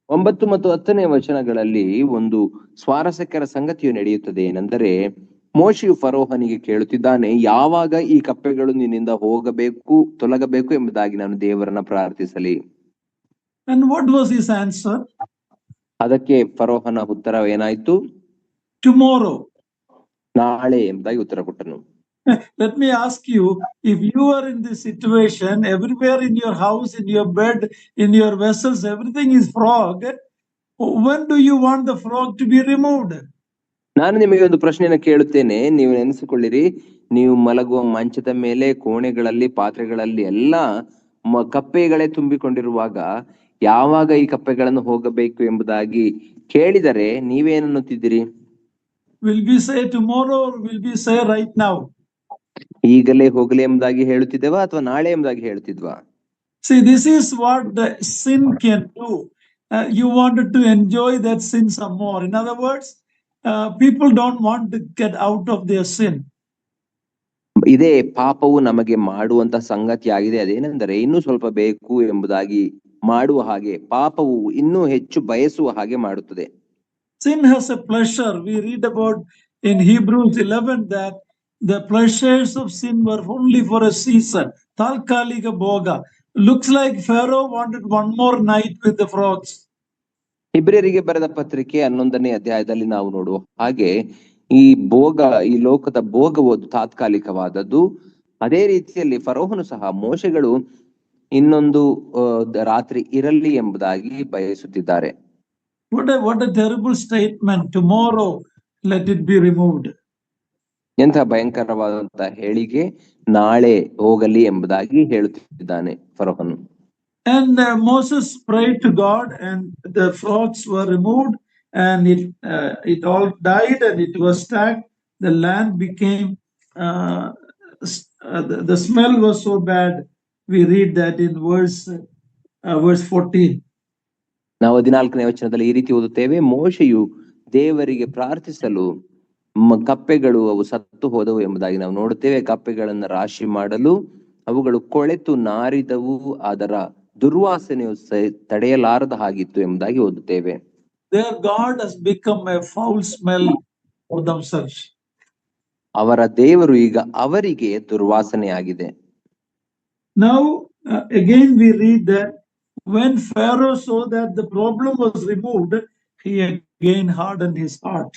Speaker 2: 9 ಮತ್ತು 10ನೇ ವಚನಗಳಲ್ಲಿ ಒಂದು ಸ್ವಾರಸ್ಯಕರ ಸಂಗತಿಯು ನಡೆಯುತ್ತದೆ. ಏನೆಂದರೆ, ಮೋಶೆಯು ಫರೋಹನಿಗೆ ಕೇಳುತ್ತಿದ್ದಾನೆ, ಯಾವಾಗ ಈ ಕಪ್ಪೆಗಳು ನಿನ್ನಿಂದ ತೊಲಗಬೇಕು ಎಂಬುದಾಗಿ ನಾನು ದೇವರನ್ನ ಪ್ರಾರ್ಥಿಸಲಿ.
Speaker 1: And what was his answer?
Speaker 2: ಅದಕ್ಕೆ ಫರೋಹನ ಉತ್ತರ ಏನಾಯ್ತು?
Speaker 1: Tomorrow.
Speaker 2: ನಾಳೆ ಎಂಬುದಾಗಿ ಉತ್ತರ ಕೊಟ್ಟನು.
Speaker 1: Let me ask you, if you are in this situation, everywhere in your house, in your bed, in your vessels, everything is frog, when do you want the frog to be removed?
Speaker 2: ನಾನು ನಿಮಗೆ ಒಂದು ಪ್ರಶ್ನೆಯನ್ನು ಕೇಳುತ್ತೇನೆ, ನೀವು ನೆನೆಸಿಕೊಳ್ಳಿರಿ. ನೀವು ಮಲಗುವ ಮಂಚದ ಮೇಲೆ, ಕೋಣೆಗಳಲ್ಲಿ, ಪಾತ್ರೆಗಳಲ್ಲಿ ಎಲ್ಲ ಕಪ್ಪೆಗಳೇ ತುಂಬಿಕೊಂಡಿರುವಾಗ ಯಾವಾಗ ಈ ಕಪ್ಪೆಗಳನ್ನು ಹೋಗಬೇಕು ಎಂಬುದಾಗಿ ಕೇಳಿದರೆ ನೀವೇನನ್ನುತ್ತಿದ್ದೀರಿ?
Speaker 1: Will we say tomorrow or will we say right now?
Speaker 2: ಈಗಲೇ ಹೋಗಲಿ ಎಂಬುದಾಗಿ ಹೇಳುತ್ತಿದ್ದೇವಾ ಅಥವಾ ನಾಳೆ ಎಂಬುದಾಗಿ ಹೇಳುತ್ತಿದ್ವಾ?
Speaker 1: See, this is what the sin can do. You wanted to enjoy that sin some more. In other words, people don't want to get out of their sin.
Speaker 2: ಇದೇ ಪಾಪವು ನಮಗೆ ಮಾಡುವಂತ ಸಂಗತಿ ಆಗಿದೆ. ಅದೇನೆಂದರೆ ಇನ್ನೂ ಸ್ವಲ್ಪ ಬೇಕು ಎಂಬುದಾಗಿ ಮಾಡುವ ಹಾಗೆ, ಪಾಪವು ಇನ್ನೂ ಹೆಚ್ಚು ಬಯಸುವ ಹಾಗೆ ಮಾಡುತ್ತದೆ.
Speaker 1: Sin has a pleasure. We read about in Hebrews 11 that the pleasures of sin were only for a season. Talkalika boga. Looks like Pharaoh wanted one more night with the frogs.
Speaker 2: ಇಬ್ರಿಯರಿಗೆ ಬರೆದ ಪತ್ರಿಕೆ 11ನೇ ಅಧ್ಯಾಯದಲ್ಲಿ ನಾವು ನೋಡುವ ಹಾಗೆ ಈ ಲೋಕದ ಭೋಗವು ತಾತ್ಕಾಲಿಕವಾದದ್ದು. ಅದೇ ರೀತಿಯಲ್ಲಿ ಫರೋಹನು ಸಹ ಮೋಶೆಗಳು ಇನ್ನೊಂದು ರಾತ್ರಿ ಇರಲಿ ಎಂಬುದಾಗಿ ಬಯಸುತ್ತಿದ್ದಾರೆ.
Speaker 1: What a terrible statement. Tomorrow let it be removed.
Speaker 2: ಎಂಥ ಭಯಂಕರವಾದಂತ ಹೇಳಿಕೆ, ನಾಳೆ ಹೋಗಲಿ ಎಂಬುದಾಗಿ ಹೇಳುತ್ತಿದ್ದಾನೆ ಫರೋಹನು.
Speaker 1: And Moses prayed to God and the frogs were removed and it all died and it was stacked. The land became, the smell was so bad. We read that in verse 14.
Speaker 2: ನಾವು 14ನೇ ವಚನದಲ್ಲಿ ಈ ರೀತಿ ಓದುತ್ತೇವೆ, ಮೋಶೆಯು ದೇವರಿಗೆ ಪ್ರಾರ್ಥಿಸಲು ಕಪ್ಪೆಗಳು ಅವು ಸತ್ತು ಹೋದವು ಎಂಬುದಾಗಿ ನಾವು ನೋಡುತ್ತೇವೆ. ಕಪ್ಪೆಗಳನ್ನು ರಾಶಿ ಮಾಡಲು ಅವುಗಳು ಕೊಳೆತು ನಾರಿದವು, ಅದರ ದುರ್ವಾಸನೆಯು ತಡೆಯಲಾರದ ಹಾಗಿತ್ತು ಎಂಬುದಾಗಿ ಓದುತ್ತೇವೆ.
Speaker 1: Their God has become a foul smell for themselves.
Speaker 2: ಅವರ ದೇವರು ಈಗ ಅವರಿಗೆ ದುರ್ವಾಸನೆಯಾಗಿದೆ.
Speaker 1: Now again we read that when Pharaoh saw that the problem was removed, he again hardened his heart.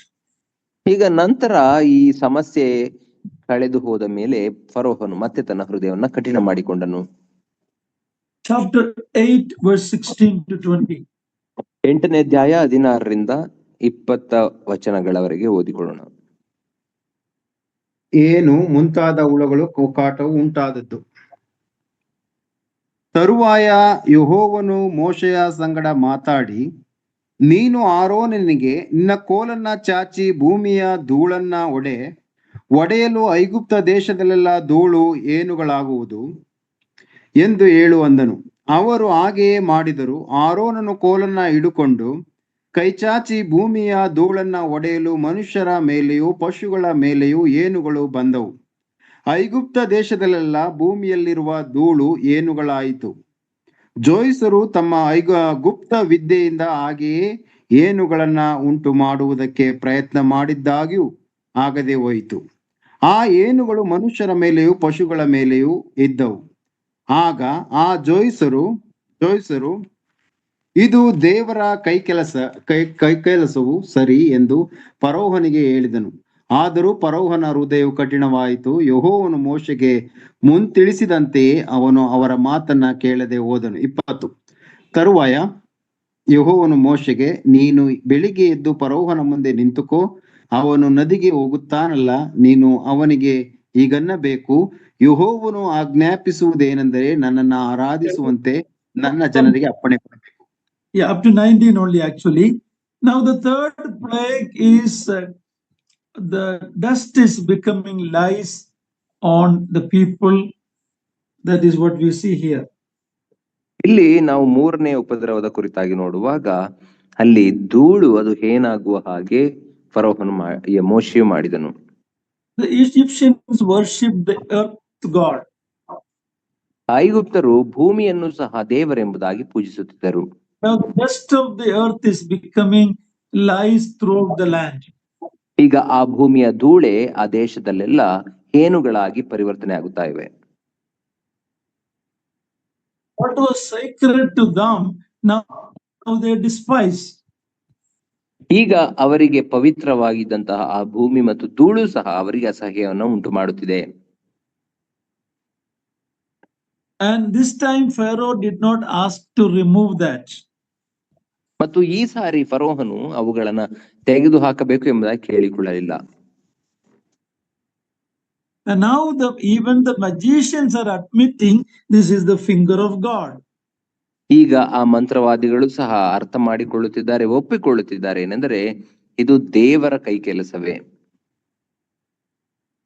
Speaker 2: ಈಗ ನಂತರ ಈ ಸಮಸ್ಯೆ ಕಳೆದು ಹೋದ ಮೇಲೆ ಫರೋಹನು ಮತ್ತೆ ತನ್ನ ಹೃದಯವನ್ನ ಕಠಿಣ ಮಾಡಿಕೊಂಡನು.
Speaker 1: Chapter 8 verse 16 to 20.
Speaker 2: 8ನೇ ಅಧ್ಯಾಯ 16ರಿಂದ 20 ವಚನಗಳವರೆಗೆ ಓದಿಕೊಳ್ಳೋಣ.
Speaker 3: ಏನು ಮುಂತಾದ ಹುಳಗಳು ಕೋಕಾಟವು ಉಂಟಾದದ್ದು. ತರುವಾಯ ಯೆಹೋವನು ಮೋಶೆಯ ಸಂಗಡ ಮಾತಾಡಿ, ನೀನು ಆರೋನನಿಗೆ ನಿನ್ನ ಕೋಲನ್ನ ಚಾಚಿ ಭೂಮಿಯ ಧೂಳನ್ನ ಒಡೆಯಲು ಐಗುಪ್ತ ದೇಶದಲ್ಲೆಲ್ಲ ಧೂಳು ಏನುಗಳಾಗುವುದು. ಎಂದು ಹೇಳು ಅಂದನು. ಅವರು ಹಾಗೆಯೇ ಮಾಡಿದರು. ಆರೋನನು ಕೋಲನ್ನ ಹಿಡುಕೊಂಡು ಕೈಚಾಚಿ ಭೂಮಿಯ ಧೂಳನ್ನ ಒಡೆಯಲು ಮನುಷ್ಯರ ಮೇಲೆಯೂ ಪಶುಗಳ ಮೇಲೆಯೂ ಏನುಗಳು ಬಂದವು. ಐಗುಪ್ತ ದೇಶದಲ್ಲೆಲ್ಲ ಭೂಮಿಯಲ್ಲಿರುವ ಧೂಳು ಏನುಗಳಾಯಿತು. ಜೋಯಿಸರು ತಮ್ಮ ಗುಪ್ತ ವಿದ್ಯೆಯಿಂದ ಹಾಗೆಯೇ ಏನುಗಳನ್ನ ಉಂಟು ಮಾಡುವುದಕ್ಕೆ ಪ್ರಯತ್ನ ಮಾಡಿದ್ದಾಗ್ಯೂ ಆಗದೆ ಹೋಯಿತು. ಆ ಏನುಗಳು ಮನುಷ್ಯರ ಮೇಲೆಯೂ ಪಶುಗಳ ಮೇಲೆಯೂ ಇದ್ದವು. ಆಗ ಆ ಜೋಯಿಸರು ಇದು ದೇವರ ಕೈಕೆಲಸವು ಸರಿ ಎಂದು ಫರೋಹನಿಗೆ ಹೇಳಿದನು. ಆದರೂ ಫರೋಹನ ಹೃದಯವು ಕಠಿಣವಾಯಿತು. ಯೆಹೋವನು ಮೋಶೆಗೆ ಮುಂತಿಳಿಸಿದಂತೆಯೇ ಅವನು ಅವರ ಮಾತನ್ನ ಕೇಳದೆ ಹೋದನು. 20. ತರುವಾಯ ಯೆಹೋವನು ಮೋಶೆಗೆ, ನೀನು ಬೆಳಿಗ್ಗೆ ಎದ್ದು ಫರೋಹನ ಮುಂದೆ ನಿಂತುಕೋ. ಅವನು ನದಿಗೆ ಹೋಗುತ್ತಾನಲ್ಲ, ನೀನು ಅವನಿಗೆ ಹೀಗನ್ನಬೇಕು, ಯೆಹೋವನು ಆಜ್ಞಾಪಿಸುವುದೇನೆಂದರೆ, ನನ್ನನ್ನ ಆರಾಧಿಸುವಂತೆ ನನ್ನ ಜನರಿಗೆ ಅಪ್ಪಣೆ ಕೊಡಬೇಕು.
Speaker 1: Yeah, up to 19 only actually. Now the third plague is the dust is becoming lice on the people. That is what we see here.
Speaker 2: ಇಲ್ಲಿ ನಾವು ಮೂರನೇ ಉಪದ್ರವದ ಕುರಿತಾಗಿ ನೋಡುವಾಗ ಅಲ್ಲಿ ಧೂಳು ಅದು ಏನಾಗುವ ಹಾಗೆ ಫರೋಹನು ಮೋಶೆಯು ಮಾಡಿದನು.
Speaker 1: The Egyptians worshipped the earth god.
Speaker 2: ಐಗುಪ್ತರು ಭೂಮಿಯನ್ನು ಸಹ ದೇವರೆಂಬುದಾಗಿ ಪೂಜಿಸುತ್ತಿದ್ದರು.
Speaker 1: Now the dust of the earth is becoming lice throughout the land.
Speaker 2: ಈಗ ಆ ಭೂಮಿಯ ಧೂಳೆ ಆ ದೇಶದಲ್ಲೆಲ್ಲ ಏನುಗಳಾಗಿ ಪರಿವರ್ತನೆ ಆಗುತ್ತಾ ಇವೆ.
Speaker 1: What was sacred to them, now they despise.
Speaker 2: ಈಗ ಅವರಿಗೆ ಪವಿತ್ರವಾಗಿದ್ದಂತಹ ಆ ಭೂಮಿ ಮತ್ತು ಧೂಳು ಸಹ ಅವರಿಗೆ ಅಸಹ್ಯವನ್ನು ಉಂಟು ಮಾಡುತ್ತಿದೆ.
Speaker 1: And this time Pharaoh did not ask to remove that.
Speaker 2: ಮತ್ತು ಈ ಸಾರಿ ಫರೋಹನು ಅವುಗಳನ್ನ ತೆಗೆದು ಹಾಕಬೇಕು ಎಂಬುದಾಗಿ ಕೇಳಿಕೊಳ್ಳಲಿಲ್ಲ.
Speaker 1: And now even the magicians are admitting this is the finger of God.
Speaker 2: ಈಗ ಆ ಮಂತ್ರವಾದಿಗಳು ಸಹ ಅರ್ಥ ಮಾಡಿಕೊಳ್ಳುತ್ತಿದ್ದಾರೆ, ಒಪ್ಪಿಕೊಳ್ಳುತ್ತಿದ್ದಾರೆ. ಏನೆಂದರೆ ಇದು ದೇವರ ಕೈ ಕೆಲಸವೇ.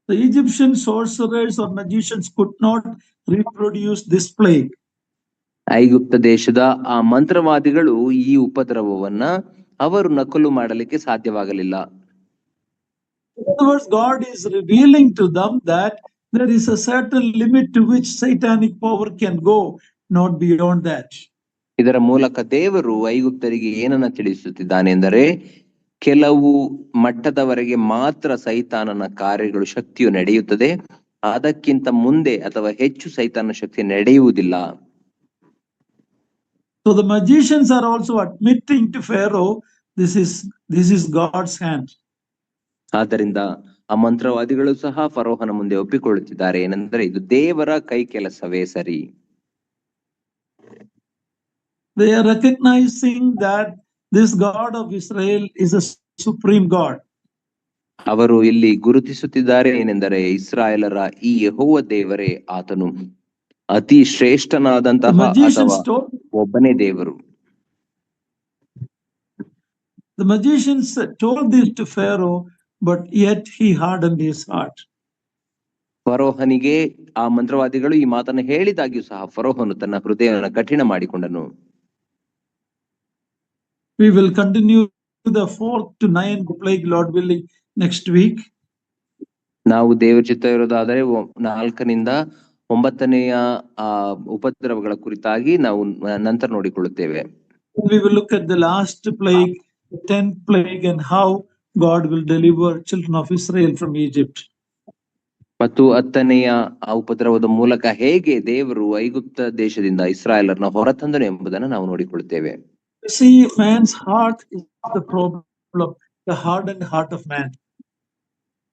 Speaker 1: The Egyptian sorcerers or magicians could not reproduce this plague.
Speaker 2: ಐಗುಪ್ತ ದೇಶದ ಆ ಮಂತ್ರವಾದಿಗಳು ಈ ಉಪದ್ರವವನ್ನ ಅವರು ನಕಲು ಮಾಡಲಿಕ್ಕೆ ಸಾಧ್ಯವಾಗಲಿಲ್ಲ.
Speaker 1: In other words, God is revealing to them that there is a certain limit to which satanic power can go, not beyond that.
Speaker 2: ಇದರ ಮೂಲಕ ದೇವರು ಐಗುಪ್ತರಿಗೆ ಏನನ್ನ ತಿಳಿಸುತ್ತಿದ್ದಾನೆ ಎಂದರೆ, ಕೆಲವು ಮಟ್ಟದವರೆಗೆ ಮಾತ್ರ ಸೈತಾನನ ಕಾರ್ಯಗಳು ಶಕ್ತಿಯು ನಡೆಯುತ್ತದೆ, ಅದಕ್ಕಿಂತ ಮುಂದೆ ಅಥವಾ ಹೆಚ್ಚು ಸೈತಾನ ಶಕ್ತಿ ನಡೆಯುವುದಿಲ್ಲ.
Speaker 1: So the magicians are also admitting to Pharaoh, this is God's hand.
Speaker 2: ಆದ್ದರಿಂದ ಆ ಮಂತ್ರವಾದಿಗಳು ಸಹ ಫರೋಹನ ಮುಂದೆ ಒಪ್ಪಿಕೊಳ್ಳುತ್ತಿದ್ದಾರೆ, ಏನೆಂದರೆ ಇದು ದೇವರ ಕೈ ಕೆಲಸವೇ ಸರಿ.
Speaker 1: They are recognizing that this God of Israel is a supreme God.
Speaker 2: ಅವರು ಇಲ್ಲಿ ಗುರುತಿಸುತ್ತಿದ್ದಾರೆ, ಏನೆಂದರೆ ಇಸ್ರಾಯೇಲರ ಈ ಯೆಹೋವ ದೇವರೇ ಆತನು ಅತಿ ಶ್ರೇಷ್ಠನಾದಂತಹ ಅಥವಾ ಒಬ್ಬನೇ ದೇವರು.
Speaker 1: The magicians told this to Pharaoh, but yet he hardened his heart.
Speaker 2: ಫರೋಹನಿಗೆ ಆ ಮಂತ್ರವಾದಿಗಳು ಈ ಮಾತನ್ನು ಹೇಳಿದಾಗ್ಯೂ ಸಹ ಫರೋಹನು ತನ್ನ ಹೃದಯವನ್ನು ಕಠಿಣ ಮಾಡಿಕೊಂಡನು.
Speaker 1: We will continue the 4th to 9th plague, Lord willing, next week.
Speaker 2: ನಾವು ದೇವರ ಚಿತ್ತ ಇರೋದಾದರೆ 4ರಿಂದ 9ನೆಯ ಉಪದ್ರವಗಳ ಕುರಿತಾಗಿ ನಾವು ನಂತರ ನೋಡಿಕೊಳ್ಳುತ್ತೇವೆ.
Speaker 1: We will look at the last plague, the 10th plague, and how God will deliver children of Israel from Egypt.
Speaker 2: ಮತ್ತು 10ನೆಯ ಆ ಉಪದ್ರವದ ಮೂಲಕ ಹೇಗೆ ದೇವರು ಐಗುಪ್ತ ದೇಶದಿಂದ ಇಸ್ರಾಯೇಲರನ್ನ ಹೊರತಂದನು ಎಂಬುದನ್ನು ನಾವು ನೋಡಿಕೊಳ್ಳುತ್ತೇವೆ.
Speaker 1: See, man's heart is the problem, the hardened heart of man.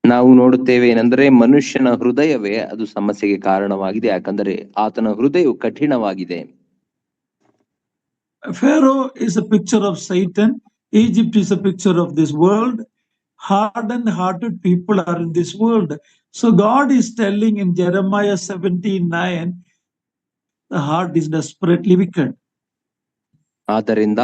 Speaker 2: ನಾವು ನೋಡುತ್ತೇವೆ ಏನೆಂದರೆ ಮನುಷ್ಯನ ಹೃದಯವೇ ಅದು ಸಮಸ್ಯೆಗೆ ಕಾರಣವಾಗಿದೆ, ಯಾಕಂದರೆ ಆತನ ಹೃದಯವು ಕಠಿಣವಾಗಿದೆ.
Speaker 1: Pharaoh is a picture of Satan. Egypt is a picture of this world. Hardened hearted people are in this world. So God is telling in Jeremiah 17:9, the heart is desperately wicked.
Speaker 2: ಆದ್ದರಿಂದ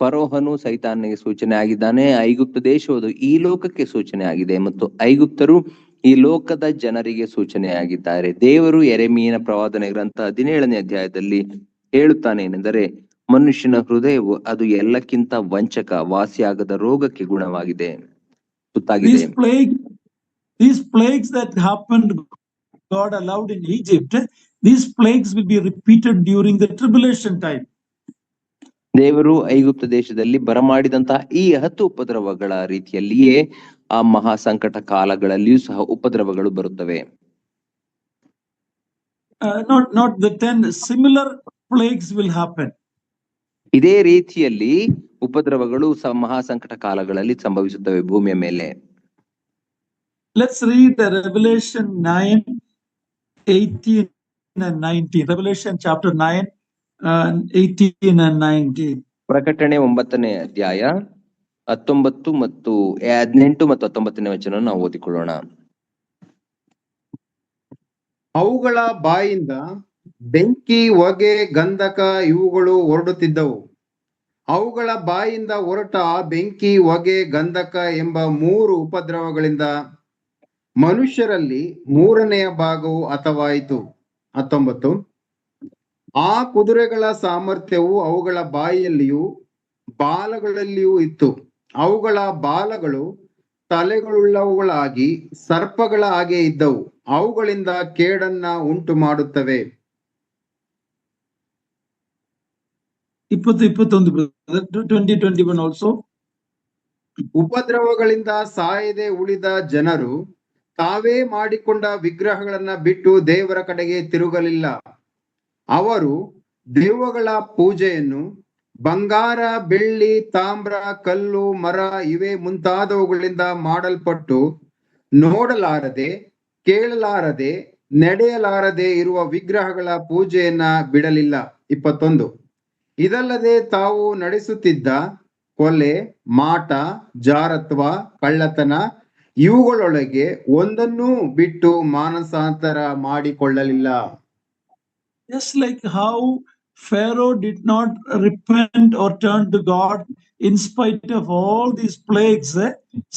Speaker 2: ಫರೋಹನು ಸೈತಾನನಿಗೆ ಸೂಚನೆ ಆಗಿದ್ದಾನೆ, ಐಗುಪ್ತ ದೇಶವು ಈ ಲೋಕಕ್ಕೆ ಸೂಚನೆ ಆಗಿದೆ, ಮತ್ತು ಐಗುಪ್ತರು ಈ ಲೋಕದ ಜನರಿಗೆ ಸೂಚನೆಯಾಗಿದ್ದಾರೆ. ದೇವರು ಯೆರೆಮೀಯನ ಪ್ರವಾದನೆ ಗ್ರಂಥ 17ನೇ ಅಧ್ಯಾಯದಲ್ಲಿ ಹೇಳುತ್ತಾನೆ ಏನೆಂದರೆ, ಮನುಷ್ಯನ ಹೃದಯವು ಅದು ಎಲ್ಲಕ್ಕಿಂತ ವಂಚಕ, ವಾಸಿಯಾಗದ ರೋಗಕ್ಕೆ ಗುಣವಾಗಿದೆ, ಸುತ್ತಾಗಿದೆ.
Speaker 1: These plagues that happened, God allowed in Egypt, these plagues will be repeated during the tribulation time.
Speaker 2: ದೇವರು ಐಗುಪ್ತ ದೇಶದಲ್ಲಿ ಬರಮಾಡಿದಂತಹ ಈ 10 ಉಪದ್ರವಗಳ ರೀತಿಯಲ್ಲಿಯೇ ಆ ಮಹಾ ಸಂಕಟ ಕಾಲಗಳಲ್ಲಿಯೂ ಸಹ ಉಪದ್ರವಗಳು ಬರುತ್ತವೆ.
Speaker 1: Not the 10 similar plagues will happen.
Speaker 2: ಇದೇ ರೀತಿಯಲ್ಲಿ ಉಪದ್ರವಗಳು ಮಹಾ ಸಂಕಟ ಕಾಲಗಳಲ್ಲಿ ಸಂಭವಿಸುತ್ತವೆ ಭೂಮಿಯ ಮೇಲೆ.
Speaker 1: Let's read the Revelation 9:18 and 19. Revelation chapter 9, 18 and 19.
Speaker 2: ಪ್ರಕಟಣೆ 9ನೇ ಅಧ್ಯಾಯ 18 ಮತ್ತು 19ನೇ ವಚನ ನಾವು ಓದಿಕೊಳ್ಳೋಣ.
Speaker 3: ಅವುಗಳ ಬಾಯಿಂದ ಬೆಂಕಿ, ಹೊಗೆ, ಗಂಧಕ ಇವುಗಳು ಹೊರಡುತ್ತಿದ್ದವು. ಅವುಗಳ ಬಾಯಿಂದ ಹೊರಟ ಬೆಂಕಿ, ಹೊಗೆ, ಗಂಧಕ ಎಂಬ 3 ಉಪದ್ರವಗಳಿಂದ ಮನುಷ್ಯರಲ್ಲಿ 3ನೇ ಭಾಗವು ಹತವಾಯಿತು. 19. ಆ ಕುದುರೆಗಳ ಸಾಮರ್ಥ್ಯವು ಅವುಗಳ ಬಾಯಿಯಲ್ಲಿಯೂ ಬಾಲಗಳಲ್ಲಿಯೂ ಇತ್ತು. ಅವುಗಳ ಬಾಲಗಳು ತಲೆಗಳುಳ್ಳವುಗಳಾಗಿ ಸರ್ಪಗಳ ಹಾಗೆ ಇದ್ದವು. ಅವುಗಳಿಂದ ಕೇಡನ್ನ ಉಂಟು ಮಾಡುತ್ತವೆ.
Speaker 1: 20-21 also.
Speaker 3: ಉಪದ್ರವಗಳಿಂದ ಸಾಯದೆ ಉಳಿದ ಜನರು ತಾವೇ ಮಾಡಿಕೊಂಡ ವಿಗ್ರಹಗಳನ್ನ ಬಿಟ್ಟು ದೇವರ ಕಡೆಗೆ ತಿರುಗಲಿಲ್ಲ. ಅವರು ದೆವ್ವಗಳ ಪೂಜೆಯನ್ನು ಬಂಗಾರ, ಬೆಳ್ಳಿ, ತಾಮ್ರ, ಕಲ್ಲು, ಮರ ಇವೇ ಮುಂತಾದವುಗಳಿಂದ ಮಾಡಲ್ಪಟ್ಟು ನೋಡಲಾರದೆ, ಕೇಳಲಾರದೆ, ನಡೆಯಲಾರದೆ ಇರುವ ವಿಗ್ರಹಗಳ ಪೂಜೆಯನ್ನ ಬಿಡಲಿಲ್ಲ. 21. ಇದಲ್ಲದೆ ತಾವು ನಡೆಸುತ್ತಿದ್ದ ಕೊಲೆ, ಮಾಟ, ಜಾರತ್ವ, ಕಳ್ಳತನ ಇವುಗಳೊಳಗೆ ಒಂದನ್ನೂ ಬಿಟ್ಟು ಮಾನಸಾಂತರ ಮಾಡಿಕೊಳ್ಳಲಿಲ್ಲ.
Speaker 1: Just like how Pharaoh did not repent or turn to God in spite of all these plagues,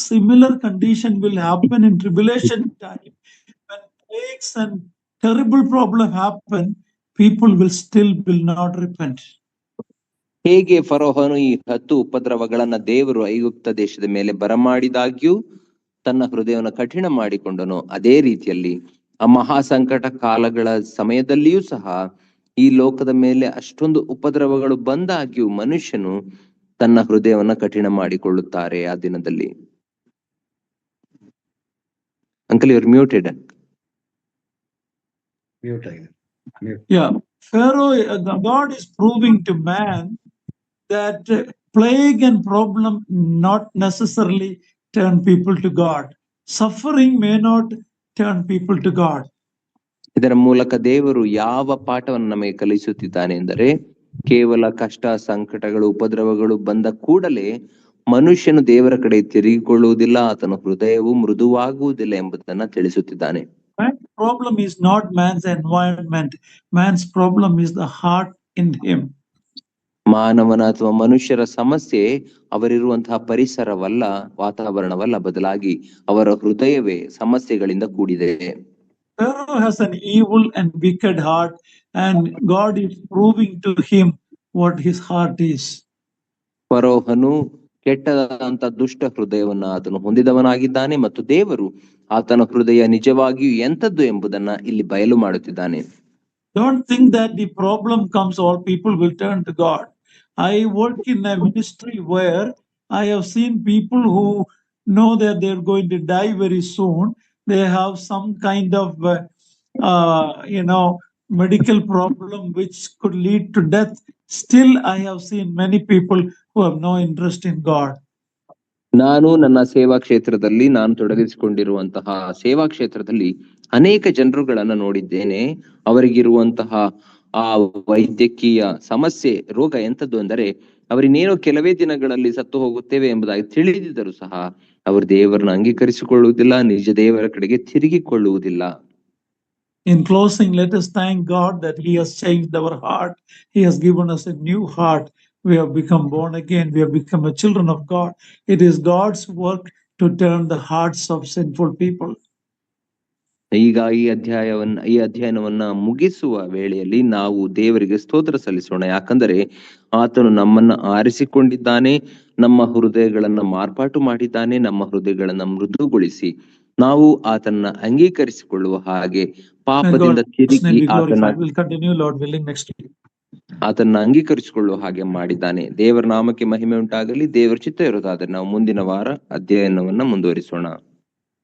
Speaker 1: similar condition will happen in tribulation time. When plagues and terrible problem happen, people will not repent.
Speaker 2: ಹೇಗೆ ಫರೋಹನು ಈ 10 ಉಪದ್ರವಗಳನ್ನ ದೇವರು ಐಗುಪ್ತ ದೇಶದ ಮೇಲೆ ಬರಮಾಡಿದಾಗ್ಯೂ ತನ್ನ ಹೃದಯವನ್ನು ಕಠಿಣ ಮಾಡಿಕೊಂಡನು, ಅದೇ ರೀತಿಯಲ್ಲಿ ಆ ಮಹಾ ಸಂಕಟ ಕಾಲಗಳ ಸಮಯದಲ್ಲಿಯೂ ಸಹ ಈ ಲೋಕದ ಮೇಲೆ ಅಷ್ಟೊಂದು ಉಪದ್ರವಗಳು ಬಂದಾಗ್ಯೂ ಮನುಷ್ಯನು ತನ್ನ ಹೃದಯವನ್ನ ಕಠಿಣ ಮಾಡಿಕೊಳ್ಳುತ್ತಾರೆ ಆ ದಿನದಲ್ಲಿ. Uncle, your muted.
Speaker 1: Yeah, Pharaoh, God is proving to man that plague and problem not necessarily turn people to God. Suffering may not turn people to God.
Speaker 2: ಇದರ ಮೂಲಕ ದೇವರು ಯಾವ ಪಾಠವನ್ನು ನಮಗೆ ಕಲಿಸುತ್ತಿದ್ದಾನೆ ಎಂದರೆ, ಕೇವಲ ಕಷ್ಟ, ಸಂಕಟಗಳು, ಉಪದ್ರವಗಳು ಬಂದ ಕೂಡಲೇ ಮನುಷ್ಯನು ದೇವರ ಕಡೆ ತಿರುಗಿಕೊಳ್ಳುವುದಿಲ್ಲ, ಆತನ ಹೃದಯವು ಮೃದುವಾಗುವುದಿಲ್ಲ ಎಂಬುದನ್ನ ತಿಳಿಸುತ್ತಿದ್ದಾನೆ.
Speaker 1: Man's problem is not man's environment. Man's problem is the heart in him.
Speaker 2: ಮಾನವನ ಅಥವಾ ಮನುಷ್ಯರ ಸಮಸ್ಯೆ ಅವರಿರುವಂತಹ ಪರಿಸರವಲ್ಲ, ವಾತಾವರಣವಲ್ಲ, ಬದಲಾಗಿ ಅವರ ಹೃದಯವೇ ಸಮಸ್ಯೆಗಳಿಂದ ಕೂಡಿದೆ.
Speaker 1: Pharaoh has an evil and wicked heart, and God is proving to him what his heart is.
Speaker 2: ಫರೋಹನು ಕೆಟ್ಟದಂತ ದುಷ್ಟ ಹೃದಯವನ್ನ ಆತನು ಹೊಂದಿದವನಾಗಿದ್ದಾನೆ ಮತ್ತು ದೇವರು ಆತನ ಹೃದಯ ನಿಜವಾಗಿಯೂ ಎಂಥದ್ದು ಎಂಬುದನ್ನ ಇಲ್ಲಿ ಬಯಲು ಮಾಡುತ್ತಿದ್ದಾನೆ.
Speaker 1: Don't think that the problem comes, all people will turn to God. I work in a ministry where I have seen people who know that they're going to die very soon. They have some kind of, medical problem which could lead to death. Still, I have seen many people who have no interest in God.
Speaker 2: ನಾನು ನನ್ನ ಸೇವಾ ಕ್ಷೇತ್ರದಲ್ಲಿ ನಾನು ತೊಡಗಿಸಿಕೊಂಡಿರುವಂತಹ ಸೇವಾ ಕ್ಷೇತ್ರದಲ್ಲಿ ಅನೇಕ ಜನರುಗಳನ್ನ ನೋಡಿದ್ದೇನೆ. ಅವರಿಗಿರುವಂತಹ ಆ ವೈದ್ಯಕೀಯ ಸಮಸ್ಯೆ, ರೋಗ ಎಂಥದ್ದು ಅಂದರೆ ಅವರಿನ್ನೇನೋ ಕೆಲವೇ ದಿನಗಳಲ್ಲಿ ಸತ್ತು ಹೋಗುತ್ತೇವೆ ಎಂಬುದಾಗಿ ತಿಳಿದಿದ್ದರೂ ಸಹ ಅವರು ದೇವರನ್ನ ಅಂಗೀಕರಿಸಿಕೊಳ್ಳುವುದಿಲ್ಲ, ನಿಜ ದೇವರ ಕಡೆಗೆ ತಿರುಗಿಕೊಳ್ಳುವುದಿಲ್ಲ.
Speaker 1: In closing, let us thank God that He has changed our heart. He has given us a new heart. We have become born again. We have become a children of God. It is God's work to turn the hearts of sinful people.
Speaker 2: ಈಗ ಈ ಅಧ್ಯಯನವನ್ನ ಮುಗಿಸುವ ವೇಳೆಯಲ್ಲಿ ನಾವು ದೇವರಿಗೆ ಸ್ತೋತ್ರ ಸಲ್ಲಿಸೋಣ. ಯಾಕಂದರೆ ಆತನು ನಮ್ಮನ್ನ ಆರಿಸಿಕೊಂಡಿದ್ದಾನೆ, ನಮ್ಮ ಹೃದಯಗಳನ್ನ ಮಾರ್ಪಾಟು ಮಾಡಿದ್ದಾನೆ, ನಮ್ಮ ಹೃದಯಗಳನ್ನ ಮೃದುಗೊಳಿಸಿ ನಾವು ಆತನ್ನ ಅಂಗೀಕರಿಸಿಕೊಳ್ಳುವ ಹಾಗೆ, ಪಾಪದಿಂದ ತಿರುಗಿ
Speaker 1: We'll continue, Lord willing, next week.
Speaker 2: ಆತನ್ನ ಅಂಗೀಕರಿಸಿಕೊಳ್ಳುವ ಹಾಗೆ ಮಾಡಿದ್ದಾನೆ. ದೇವರ ನಾಮಕ್ಕೆ ಮಹಿಮೆ ಉಂಟಾಗಲಿ. ದೇವರ ಚಿತ್ತ ಇರೋದಾದ್ರೆ ನಾವು ಮುಂದಿನ ವಾರ ಅಧ್ಯಯನವನ್ನ ಮುಂದುವರಿಸೋಣ.